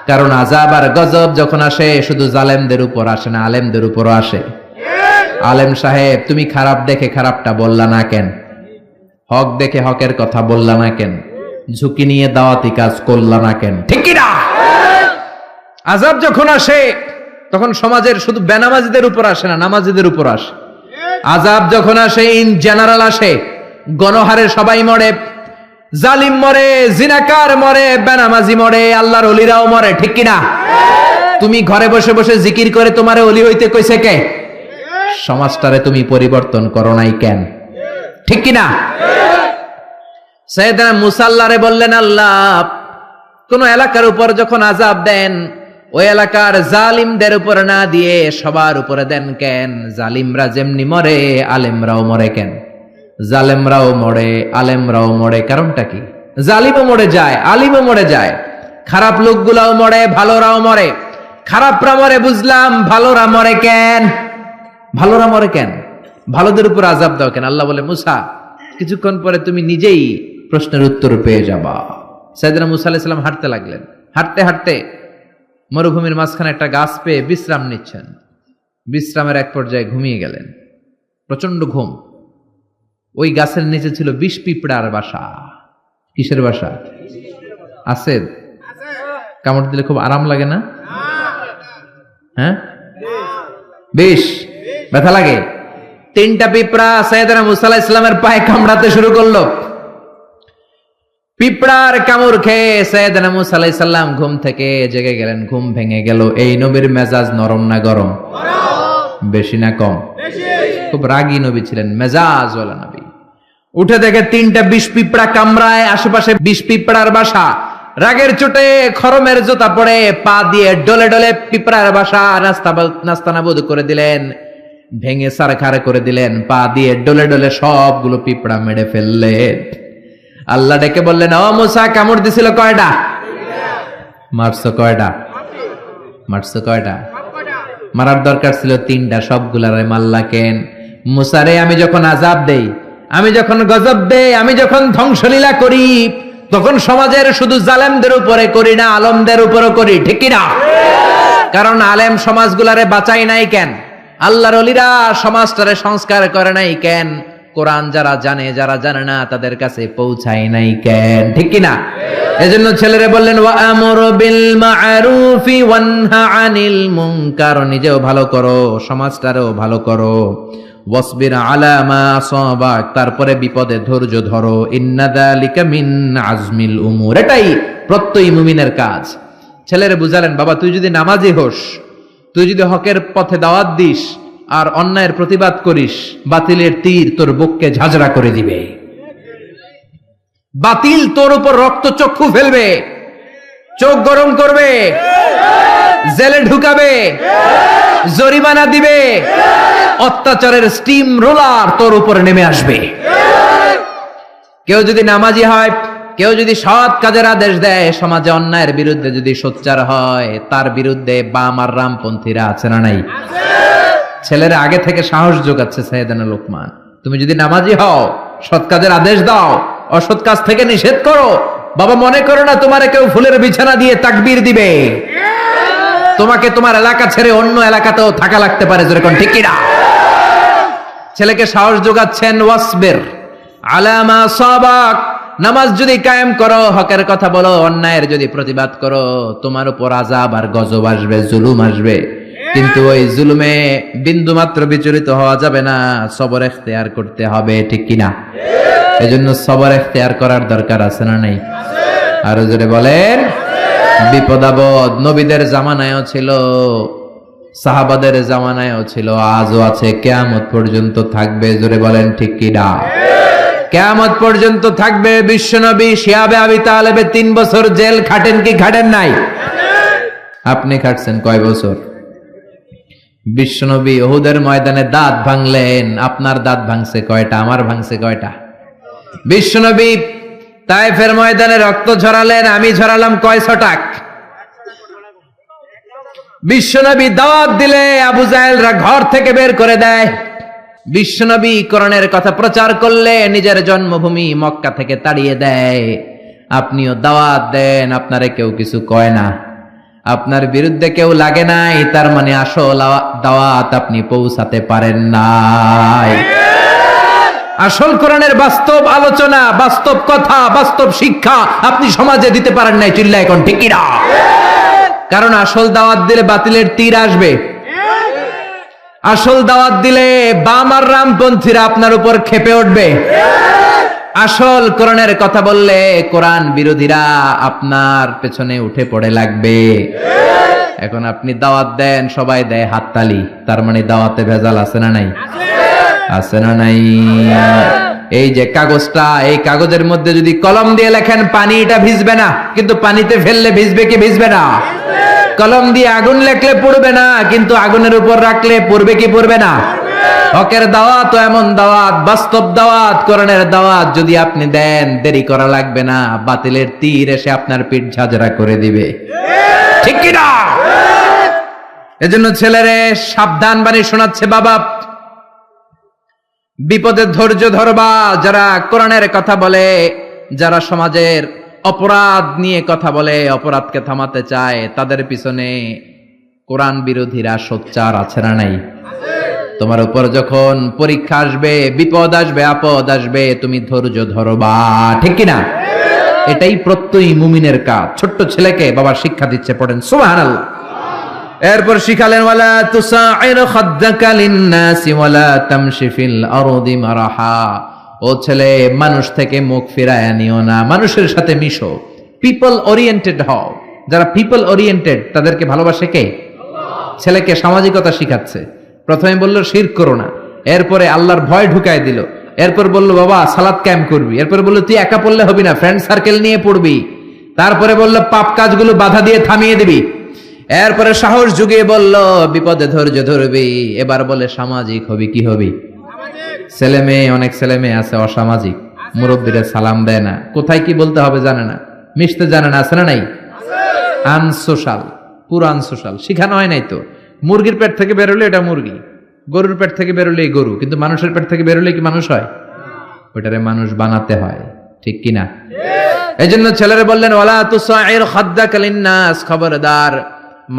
কারণ আযাব আর গজব যখন আসে শুধু জালেমদের উপর আসে না, আলেমদের উপরও আসে। আলেম সাহেব তুমি খারাপ দেখে খারাপটা বললা না কেন? হক দেখে হকের কথা বললা না কেন? ঝুঁকি নিয়ে দাওয়াতি কাজ করলা না কেন? ঠিক কি না? আযাব যখন আসে তখন সমাজের শুধু বেনামাজিদের উপর আসে না, নামাজিদের উপর আসে। আযাব যখন আসে ইন জেনারেল আসে, গণহারে সবাই মরে, জালিম মরে, জিনাকার মরে, বেনামাজি মরে, আল্লাহর ওলিরাও মরে, ঠিক কি না? তুমি ঘরে বসে বসে জিকির করে তোমারে ওলি হইতে কইছে কে? সমাজটারে তুমি পরিবর্তন করো নাই কেন? ঠিক কি না? সাইয়েদনা মুসা আল্লাহরে বললেন আল্লাহ কোন এলাকার উপর যখন আযাব দেন, ওই এলাকার জালিমদের উপর না দিয়ে সবার উপরে দেন কেন? জালিমরা যেমনি মরে আলেমরাও মরে কেন? জালেমরাও মরে আলেমরাও মরে, কারণটা কি? জালিমও মরে যায়, আলিমও মরে যায়, খারাপ লোকগুলাও মরে, ভালোরাও মরে। খারাপরা মরে বুঝলাম, ভালোরা মরে কেন? ভালোরা মরে কেন? ভালোদের উপর আযাব দাও কেন? আল্লাহ বলে মুসা কিছুক্ষণ পরে তুমি নিজেই প্রশ্নের উত্তর পেয়ে যাবা। সাইয়েদনা মুসা আলাইহিস সালাম হাঁটতে লাগলেন, হাঁটতে হাঁটতে মরুভূমির মাঝখানে একটা গাছ পেয়ে বিশ্রাম নিচ্ছেন। বিশ্রামের এক পর্যায়ে ঘুমিয়ে গেলেন, প্রচন্ড ঘুম। ওই গাছের নিচে ছিল 20 পিঁপড়ার বাসা। কিসের বাসা? আছে? কামড় দিলে খুব আরাম লাগে না? হ্যাঁ, 20 ব্যথা লাগে। 3টা পিঁপড়া সাইয়েদনা মুসা আলাইহিস সালামের পায়ে কামড়াতে শুরু করলো। পিঁপড়ার কামড় খেয়ে সাইয়েদনা মুসা আলাইহিস সালাম ঘুম থেকে জেগে গেলেন, ঘুম ভেঙে গেল। এই নবীর মেজাজ নরম না গরম? বেশি না কম? খুব রাগী নবী ছিলেন, মেজাজওয়ালা নবী। উঠে দেখে 3টা বিষ পিঁপড়া কামড়ায়, আশেপাশে বিষ পিঁপড়ার বাসা। রাগের চোটে খরমের জুতা পরে পা দিয়ে ডলে ডলে পিঁপড়ার বাসা নাস্তানাবুদ করে দিলেন, ভেঙে সারখার করে দিলেন, পা দিয়ে ডলে ডলে সবগুলো পিঁপড়া মেরে ফেললেন। আল্লাহ ডেকে বললেন, ও মুসা, কামড় দিছিল কয়টা? মারছো কয়টা? মারছো কয়টা? মারার দরকার ছিল 3টা, সবগুলারে মাল্লা কেন? মুসারে আমি যখন আযাব দেই, আমি যখন গজব দেই, আমি যখন ধ্বংসলীলা করি, তখন সমাজের শুধু জালেমদের উপরে করি না, আলেমদের উপরও করি, ঠিক কি না? কারণ আলেম সমাজগুলারে বাঁচাই নাই কেন? আল্লাহর ওলিরা সমাজটারে সংস্কার করে নাই কেন? কোরআন যারা জানে, যারা জানে না তাদের কাছে পৌঁছায় নাই কেন? ঠিক কি না? এজন্য ছেলেরে বললেন, ওয়া আমরু বিল মা'রুফি ওয়ানহা আনিল মুনকার, নিজেও ভালো করো, সমাজটারেও ভালো করো। ওয়াসবির আলা মা আসাবাক, তারপরে বিপদে ধৈর্য ধরো। ইন্না যালিকা মিন আজমিল উমুর, এটাই প্রত্যয়ী মুমিনের কাজ। ছেলেরে বুঝালেন, বাবা তুই যদি নামাজি হোস, তুই যদি হকের পথে দাওয়াত দিস আর অন্যায়ের প্রতিবাদ করিস, বাতিলের তীর তোর বুককে ঝাঁঝরা করে দিবে। বাতিল তোর উপর রক্ত চক্ষু ফেলবে, চোখ গরম করবে, জেলে ঢুকাবে, জরিমানা দিবে, অত্যাচারের স্টিম রোলার তোর উপরে নেমে আসবে। কেউ যদি নামাজি হয়, কেউ যদি সৎ কাজের আদেশ দেয়, সমাজে অন্যায়ের বিরুদ্ধে যদি সোচ্চার হয়, তার বিরুদ্ধে বাম আর রামপন্থীরা আছে না নাই? ছেলেরা আগে থেকে সাহস যোগাচ্ছে সাইয়েদানা লোকমান, তুমি যদি নামাজি হও, সৎ কাজের আদেশ দাও, অসৎ কাজ থেকে নিষেধ করো, বাবা মনে করো না তোমারে কেউ ফুলের বিছানা দিয়ে তাকবীর দিবে। তোমাকে তোমার এলাকা ছেড়ে অন্য এলাকাতেও থাকা লাগতে পারে, যেরকম ঠিক কি না? ছেলেকে সাহস যোগাচ্ছেন, ওয়াসবির আলা মা সাবাক, নামাজ যদি কায়েম করো, হকের কথা বলো, অন্যায়ের যদি প্রতিবাদ করো, তোমার উপর আযাব আর গজব আসবে, জুলুম আসবে, কিন্তু ওই জুলুমে বিন্দু মাত্র বিচলিত হওয়া যাবে না, সবর ইখতিয়ার করতে হবে, ঠিক কি না? এজন্য সবর ইখতিয়ার করার দরকার আছে না নাই? আরো জোরে বলেন। বিপদ আপদ নবীদের জামানায়ও ছিল, সাহাবাদের জামানায়ও ছিল, আজও আছে, কিয়ামত পর্যন্ত থাকবে, জোরে বলেন ঠিক কি না? কিয়ামত পর্যন্ত থাকবে। বিশ্বনবী শিহাবে আবি তালেবে 3 বছর জেল খাটেন কি খাটেন নাই? আপনি খাটছেন কয় বছর? বিশ্বনবী উহুদের ময়দানে দাঁত ভাঙলেন, আপনার দাঁত ভাঙছে কয়টা? আমার ভাঙছে কয়টা? বিশ্বনবী তায়েফের ময়দানে রক্ত ঝরালেন, আমি ঝরালাম কয় ছটাক? বিশ্বনবী দাওয়াত দিলে আবু জাহেলরা ঘর থেকে বের করে দেয়। বিশ্বনবী কোরআনের কথা প্রচার করলে নিজের জন্মভূমি মক্কা থেকে তাড়িয়ে দেয়। আপনিও দাওয়াত দেন, আপনারে কেউ কিছু কয় না, আপনার বিরুদ্ধে কেউ লাগে নাই, তার মানে আসল দাওয়াত আপনি পৌঁছাতে পারেন নাই। আসল কোরআনের বাস্তব আলোচনা, বাস্তব কথা, বাস্তব শিক্ষা আপনি সমাজে দিতে পারেন নাই, চিল্লা এখন ঠিক কি না? কারণ আসল দাওয়াত দিলে বাতিলের তীর আসবে, আসল দাওয়াত দিলে বাম আর রামপন্থীরা আপনার উপর ক্ষেপে উঠবে, আসল কোরআনের কথা বললে কোরআন বিরোধীরা আপনার পেছনে উঠে পড়ে লাগবে। এখন আপনি দাওয়াত দেন, সবাই দেয় হাততালি, তার মানে দাওয়াতে ভেজাল আছে না নাই? আছে না নাই? এই যে কাগজটা, এই কাগজের মধ্যে যদি কলম দিয়ে লেখেন পানি, এটা ভিজবে না, কিন্তু পানিতে ফেললে ভিজবে কি ভিজবে না? কলম দিয়ে আগুন লেখলে পড়বে না, কিন্তু আগুনের উপর রাখলে পড়বে কি পড়বে না? হকের দাওয়াত এমন দাওয়াত, বাস্তব দাওয়াত, কোরআনের দাওয়াত যদি আপনি দেন, দেরি করা লাগবে না, বাতিলের তীর এসে আপনার পিঠ ঝাঁঝরা করে দিবে, ঠিক কি না? এজন্য ছেলেরে সাবধান বাণী শোনাচ্ছে বাবা, বিপদে ধৈর্য ধরবা। যারা কোরআনের কথা বলে, যারা সমাজের অপরাধ নিয়ে কথা বলে, অপরাধকে থামাতে চায়, তাদের পিছনে কোরআন বিরোধীরা সোচ্চার আছে না নাই? তোমার উপর যখন পরীক্ষা আসবে, বিপদ আসবে, আপদ আসবে, তুমি ধৈর্য ধরবা, ঠিক কি না? এটাই প্রত্যয়ী মুমিনের কাজ। ছোট্ট ছেলেকে বাবা শিক্ষা দিচ্ছে, পড়েন সুবহানাল্লাহ। এরপর শিখালেন, ওয়ালা তুসাইর খাদ্দাকা লিন্নাসি ওয়ালা তামশি ফিল আরদি মারাহা। ও ছেলে, মানুষ থেকে মুখ ফিরায় নিও না, মানুষের সাথে মিশো, পিপল ওরিয়েন্টেড হও। যারা পিপল ওরিয়েন্টেড তাদেরকে ভালোবাসে কে? ছেলেকে সামাজিকতা শিখাচ্ছে। প্রথমে বলল শিরক করো না, এরপরে আল্লাহর ভয় ঢুকায় দিল, এরপর বললো বাবা সালাত ক্যাম্প করবি, এরপর বললো তুই একা পড়লে হবি না, ফ্রেন্ড সার্কেল নিয়ে পড়বি, তারপরে বললো পাপ কাজগুলো বাধা দিয়ে থামিয়ে দিবি, এরপরে সাহস জুগিয়ে বললো বিপদে ধৈর্য ধরবি, এবার বলে সামাজিক হবি। কি হবি? ছেলে মেয়ে, অনেক ছেলে মেয়ে আছে অসামাজিক, মুরব্বীরা সালাম দেয় না, কোথায় কি বলতে হবে জানে না, মিশতে জানে না, আছে না নাই? আনসোশাল, পুরো আনসোশাল, শিখানো হয় নাই তো। মুরগির পেট থেকে বেরোলে এটা মুরগি, গরুর পেট থেকে বেরোলে গরু, কিন্তু মানুষের পেট থেকে বেরোলে কি মানুষ হয়? ওটারে মানুষ বানাতে হয়, ঠিক কিনা? এই জন্য ছেলেরা বললেন ওয়ালা তুসাইর খাদ্দাকা লিন্নাস, খবরদার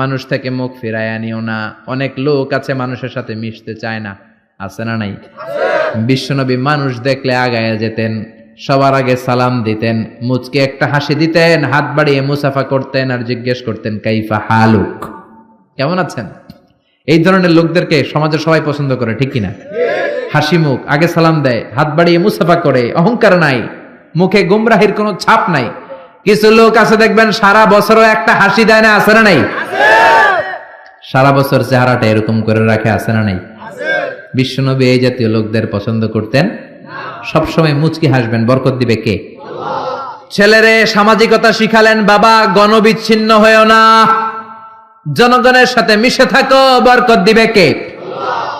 মানুষ থেকে মুখ ফিরায় আনিও না। অনেক লোক আছে মানুষের সাথে মিশতে চায় না, আছে না নাই? বিশ্বনবী মানুষ দেখলে আগায়া যেতেন, সবার আগে সালাম দিতেন, মুচকে একটা হাসি দিতেন, হাত বাড়িয়ে মুসাফা করতেন আর জিজ্ঞেস করতেন কাইফা হালুক, কেমন আছেন? এই ধরনের লোকদেরকে সমাজের সবাই পছন্দ করে, ঠিক কিনা? হাসি মুখ, আগে সালাম দেয়, হাত বাড়িয়ে মুসাফা করে, অহংকার নাই, মুখে গুমরাহির কোনো ছাপ নাই। কিছু লোক আছে দেখবেন সারা বছরও একটা হাসি দেয় না, আছে না নাই? সারা বছর চেহারাটা এরকম করে রাখে, আছে না নাই? বিশ্বনবী এই জাতীয় লোকদের পছন্দ করতেন। সবসময় মুচকি হাসবেন, বরকত দিবে কে? ছেলেরে সামাজিকতা শিখালেন, বাবা গণবিচ্ছিন্ন হয়েও না, জনগণের সাথে মিশে থাকো, বরকত দিবে কে?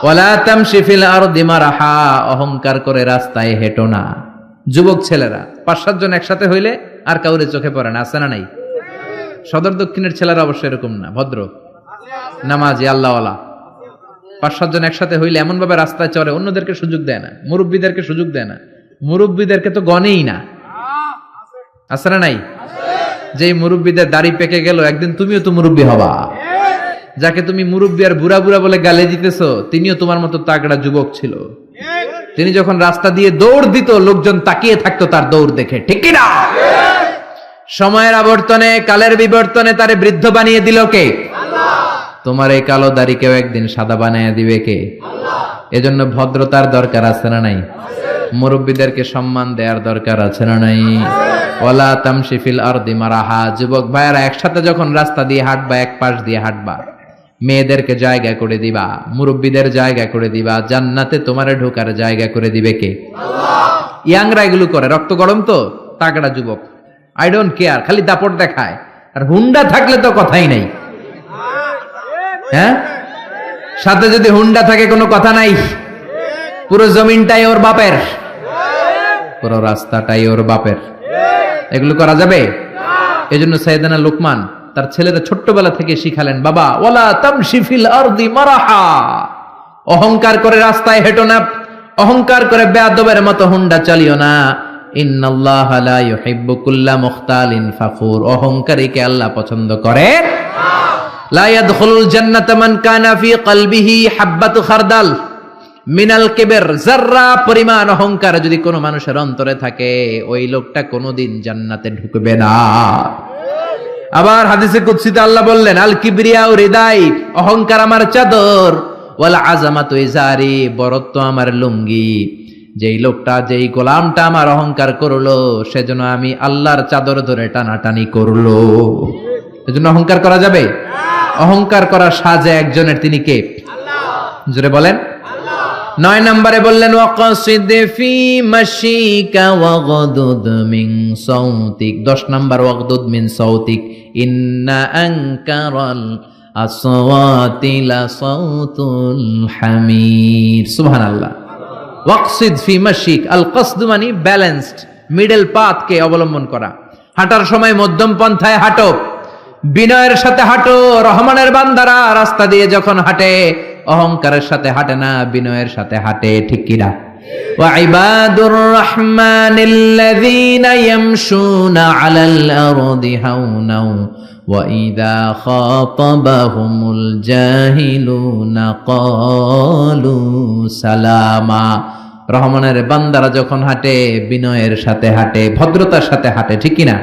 ওয়ালা তামশি ফিল আরদি মারাহা, অহংকার করে রাস্তায় হেঁটো না। যুবক ছেলেরা 5-7 জন একসাথে হইলে আর কাউরে চোখে পড়ে না, আছে না নাই? সদর দক্ষিণের ছেলেরা অবশ্য এরকম না, ভদ্র নামাজি আল্লাহওয়ালা। 5-7 জন একসাথে হইলে এমন ভাবে রাস্তায় চলে, অন্যদেরকে সুযোগ দেয় না, মুরব্বীদেরকে সুযোগ দেয় না, মুরব্বীদেরকে তো গনেই না, আছে না নাই? যেই মুরব্বীদের দাড়ি পেকে গেল, একদিন তুমিও তো মুরব্বী হবা। যাকে তুমি মুরব্বী আর বুড়া বুড়া বলে গালে দিতেছো, তিনিও তোমার মতো তাগড়া যুবক ছিল। তিনি যখন রাস্তা দিয়ে দৌড় দিত, লোকজন তাকিয়ে থাকতো তার দৌড় দেখে, ঠিক কিনা? সময়ের আবর্তনে, কালের বিবর্তনে তারে বৃদ্ধ বানিয়ে দিল কে? তোমার এই কালো দাড়িকেও একদিন সাদা বানিয়ে দিবে কে? এজন্য ভদ্রতার দরকার আছে না নাই? মুরব্বীদেরকে সম্মান দেওয়ার দরকার আছে না নাই? ওয়ালা তামশি ফিল আরদি মারাহা, যুবক ভাইয়েরা একসাথে যখন রাস্তা দিয়ে হাঁটবা, এক পাশ দিয়ে হাঁটবা, মেয়েদেরকে জায়গা করে দিবা, মুরব্বীদের জায়গা করে দিবা, জান্নাতে তোমারে ঢোকার জায়গা করে দিবে কে? ইয়াংরা এগুলো করে, রক্ত গরম তো, তাগড়া যুবক, আই ডোন্ট কেয়ার, খালি দাপট দেখায়। আর হুন্ডা থাকলে তো কথাই নাই, হ্যাঁ? সাথে যদি হুন্ডা থাকে কোনো কথা নাই, পুরো জমিনটাই ওর বাপের, পুরো রাস্তাটাই ওর বাপের। এগুলো করা যাবে? এজন্য সাইয়েদনা লোকমান তার ছেলেরা ছোট্টবেলা থেকে শিখালেন, বাবা ওয়ালা তামশি ফিল আরদি মারাহা, অহংকার করে রাস্তায় হেঁটো না, অহংকার করে বেয়াদবের মতো হুন্ডা চালিও না। ইন্নাল্লাহা লা ইউহিব্বু কুল্লা মুখতালিন ফাখুর, অহংকারীকে আল্লাহ পছন্দ করেন না। লা ইয়াদখুলুল জান্নাতা মান কানা ফি কলবিহি হাববাতু খারদাল মিনাল কিবর, যাররা পরিমাণ অহংকার যদি কোনো মানুষের অন্তরে থাকে, ওই লোকটা কোনোদিন জান্নাতে ঢুকবে না। আবার হাদিসে কুদসিতে আল্লাহ বললেন, আল কিবরিয়া রিদাই, অহংকার আমার চাদর, ওয়াল আযামাতু ইজারি, বরত্ব আমার লুঙ্গি। যেই লোকটা, যেই গোলামটা আমার অহংকার করলো, সেজন্য আমি আল্লাহর চাদর ধরে টানাটানি করলো। এজন্য অহংকার করা যাবে? অহংকার করা সাজে একজনের, তিনি কে? জোরে বলেন। 9 নম্বরে বললেন ওয়াকসিদ ফি মাশিকা ওয়াগদুদ মিন সাউতিক। 10 নম্বর ওয়াগদুদ মিন সাউতিক, ইন্না আনকারাল আসওয়াতি লা সাউতুল হামির। সুবহানাল্লাহ। ওয়াকসিদ ফি মাশিক, আল কসদ মানে ব্যালেন্সড, মিডল পাথকে অবলম্বন করা। হাঁটার সময় মধ্যম পন্থায় হাঁটো, বিনয়ের সাথে হাঁটো। রহমানের বান্দারা রাস্তা দিয়ে যখন হাঁটে, অহংকারের সাথে হাঁটে না, বিনয়ের সাথে হাঁটে, ঠিক কিনা? ওয়া ইবাদুর রাহমানিল্লাযীনা ইয়ামশুনা আলাল আরদি হাওনা ওয়া ইযা খাতাবাহুমুল জাহিলুনা ক্বালু সালামা। রহমানের বান্দারা যখন হাঁটে, বিনয়ের সাথে হাঁটে, ভদ্রতার সাথে হাঁটে, ঠিক কিনা?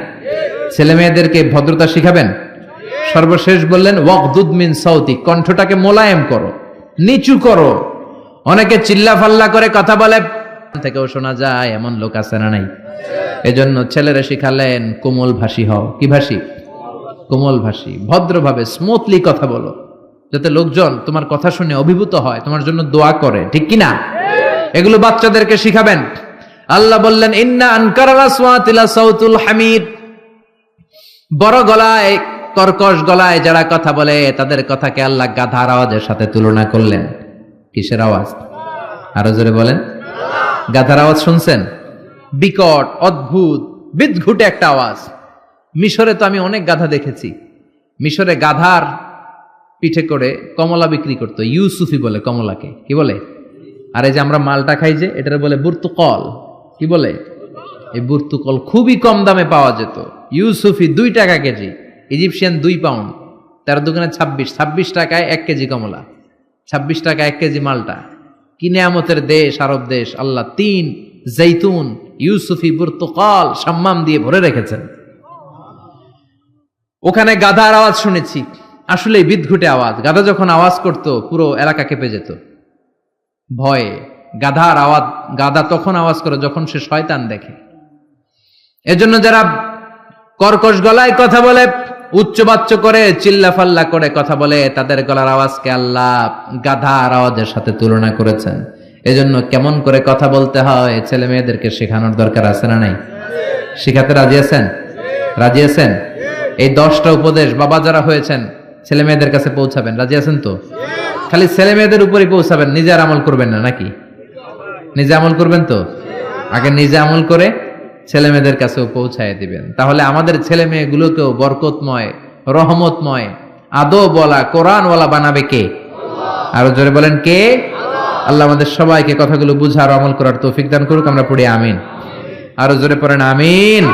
ছেলে মেয়েদেরকে ভদ্রতা শিখাবেন। সর্বশেষ বললেন ওয়াগদুদ মিন সাউতিক, কণ্ঠটাকে মোলায়েম করো, নিচু করো। অনেকে চিল্লা ফাল্লা করে কথা বলে, থেকেও শোনা যায়, এমন লোক আছে না নাই? এজন্য ছেলেরা শিখালেন কোমল ভাষী হও। কি ভাষী? কোমল ভাষী, ভদ্রভাবে স্মুথলি কথা বলো, যাতে লোকজন তোমার কথা শুনে অভিভূত হয়, তোমার জন্য দোয়া করে, ঠিক কিনা? এগুলো বাচ্চাদেরকে শিখাবেন। আল্লাহ বললেন ইন্না আনকারাল আসওয়াতি লাসাউতুল হামিদ, বড় গলায় কর্কশ গলায় যারা কথা বলে তাদের কথাকে আল্লাহ গাধার আওয়াজের সাথে তুলনা করলেন। কিসের আওয়াজ? আরো জোরে বলেন। গাধার আওয়াজ শুনছেন? বিকট, অদ্ভুত, বিদঘুটে একটা আওয়াজ। মিশরে তো আমি অনেক গাধা দেখেছি। মিশরে গাধার পিঠে করে কমলা বিক্রি করতো, ইউসুফি বলে কমলাকে। কি বলে? আর এই যে আমরা মালটা খাই যে, এটার বলে বুর্তুকল। কি বলে? এই বুর্তুকল খুবই কম দামে পাওয়া যেত। ইউসুফি 2 টাকা কেজি, ইজিপশিয়ান 2 পাউন্ড, 13 দুগুণে 26 টাকায় 1 কেজি কমলা, 26 টাকা 1 কেজি মালটা। কি নেয়ামতের দেশ আরব দেশ! আল্লাহ 3 জৈতুন, ইউসুফি, বুর্তুকল, সাম্মাম দিয়ে ভরে রেখেছেন। ওখানে গাধার আওয়াজ শুনেছি, আসলে বিদঘুটে আওয়াজ। গাধা যখন আওয়াজ করত পুরো এলাকা কেঁপে যেত ভয়ে। গাধার আওয়াজ, গাধা তখন আওয়াজ করে যখন সে শয়তান দেখে। এজন্য যারা কর্কশ গলায় কথা বলে, উচ্চবাচ্য করে, চিল্লাফাল্লা করে কথা বলে, তাদের গলার আওয়াজকে আল্লাহ গাধার আওয়াজের সাথে তুলনা করেছেন। এজন্য কেমন করে কথা বলতে হয় ছেলে মেয়েদেরকে শেখানোর দরকার আছে না নাই? শিখাতে রাজি আছেন? রাজি আছেন? এই 10টা উপদেশ বাবা যারা হয়েছেন ছেলে মেয়েদের কাছে পৌঁছাবেন, রাজি আছেন তো? খালি ছেলে মেয়েদের উপরই পৌঁছাবেন, নিজে আর আমল করবেন না নাকি? নিজে আমল করবেন তো? আগে নিজে আমল করে ছেলে মেয়েদের কাছেও পৌঁছায় দিবেন। তাহলে আমাদের ছেলে মেয়েগুলোকেও বরকতময়, রহমতময়, আদব ওয়ালা, কোরআন ওয়ালা বানাবে কে? আরো জোরে বলেন কে? আল্লাহ আমাদের সবাইকে কথাগুলো বুঝার, আমল করার তৌফিক দান করুক। আমরা পড়ি আমিন। আরো জোরে পড়েন আমিন।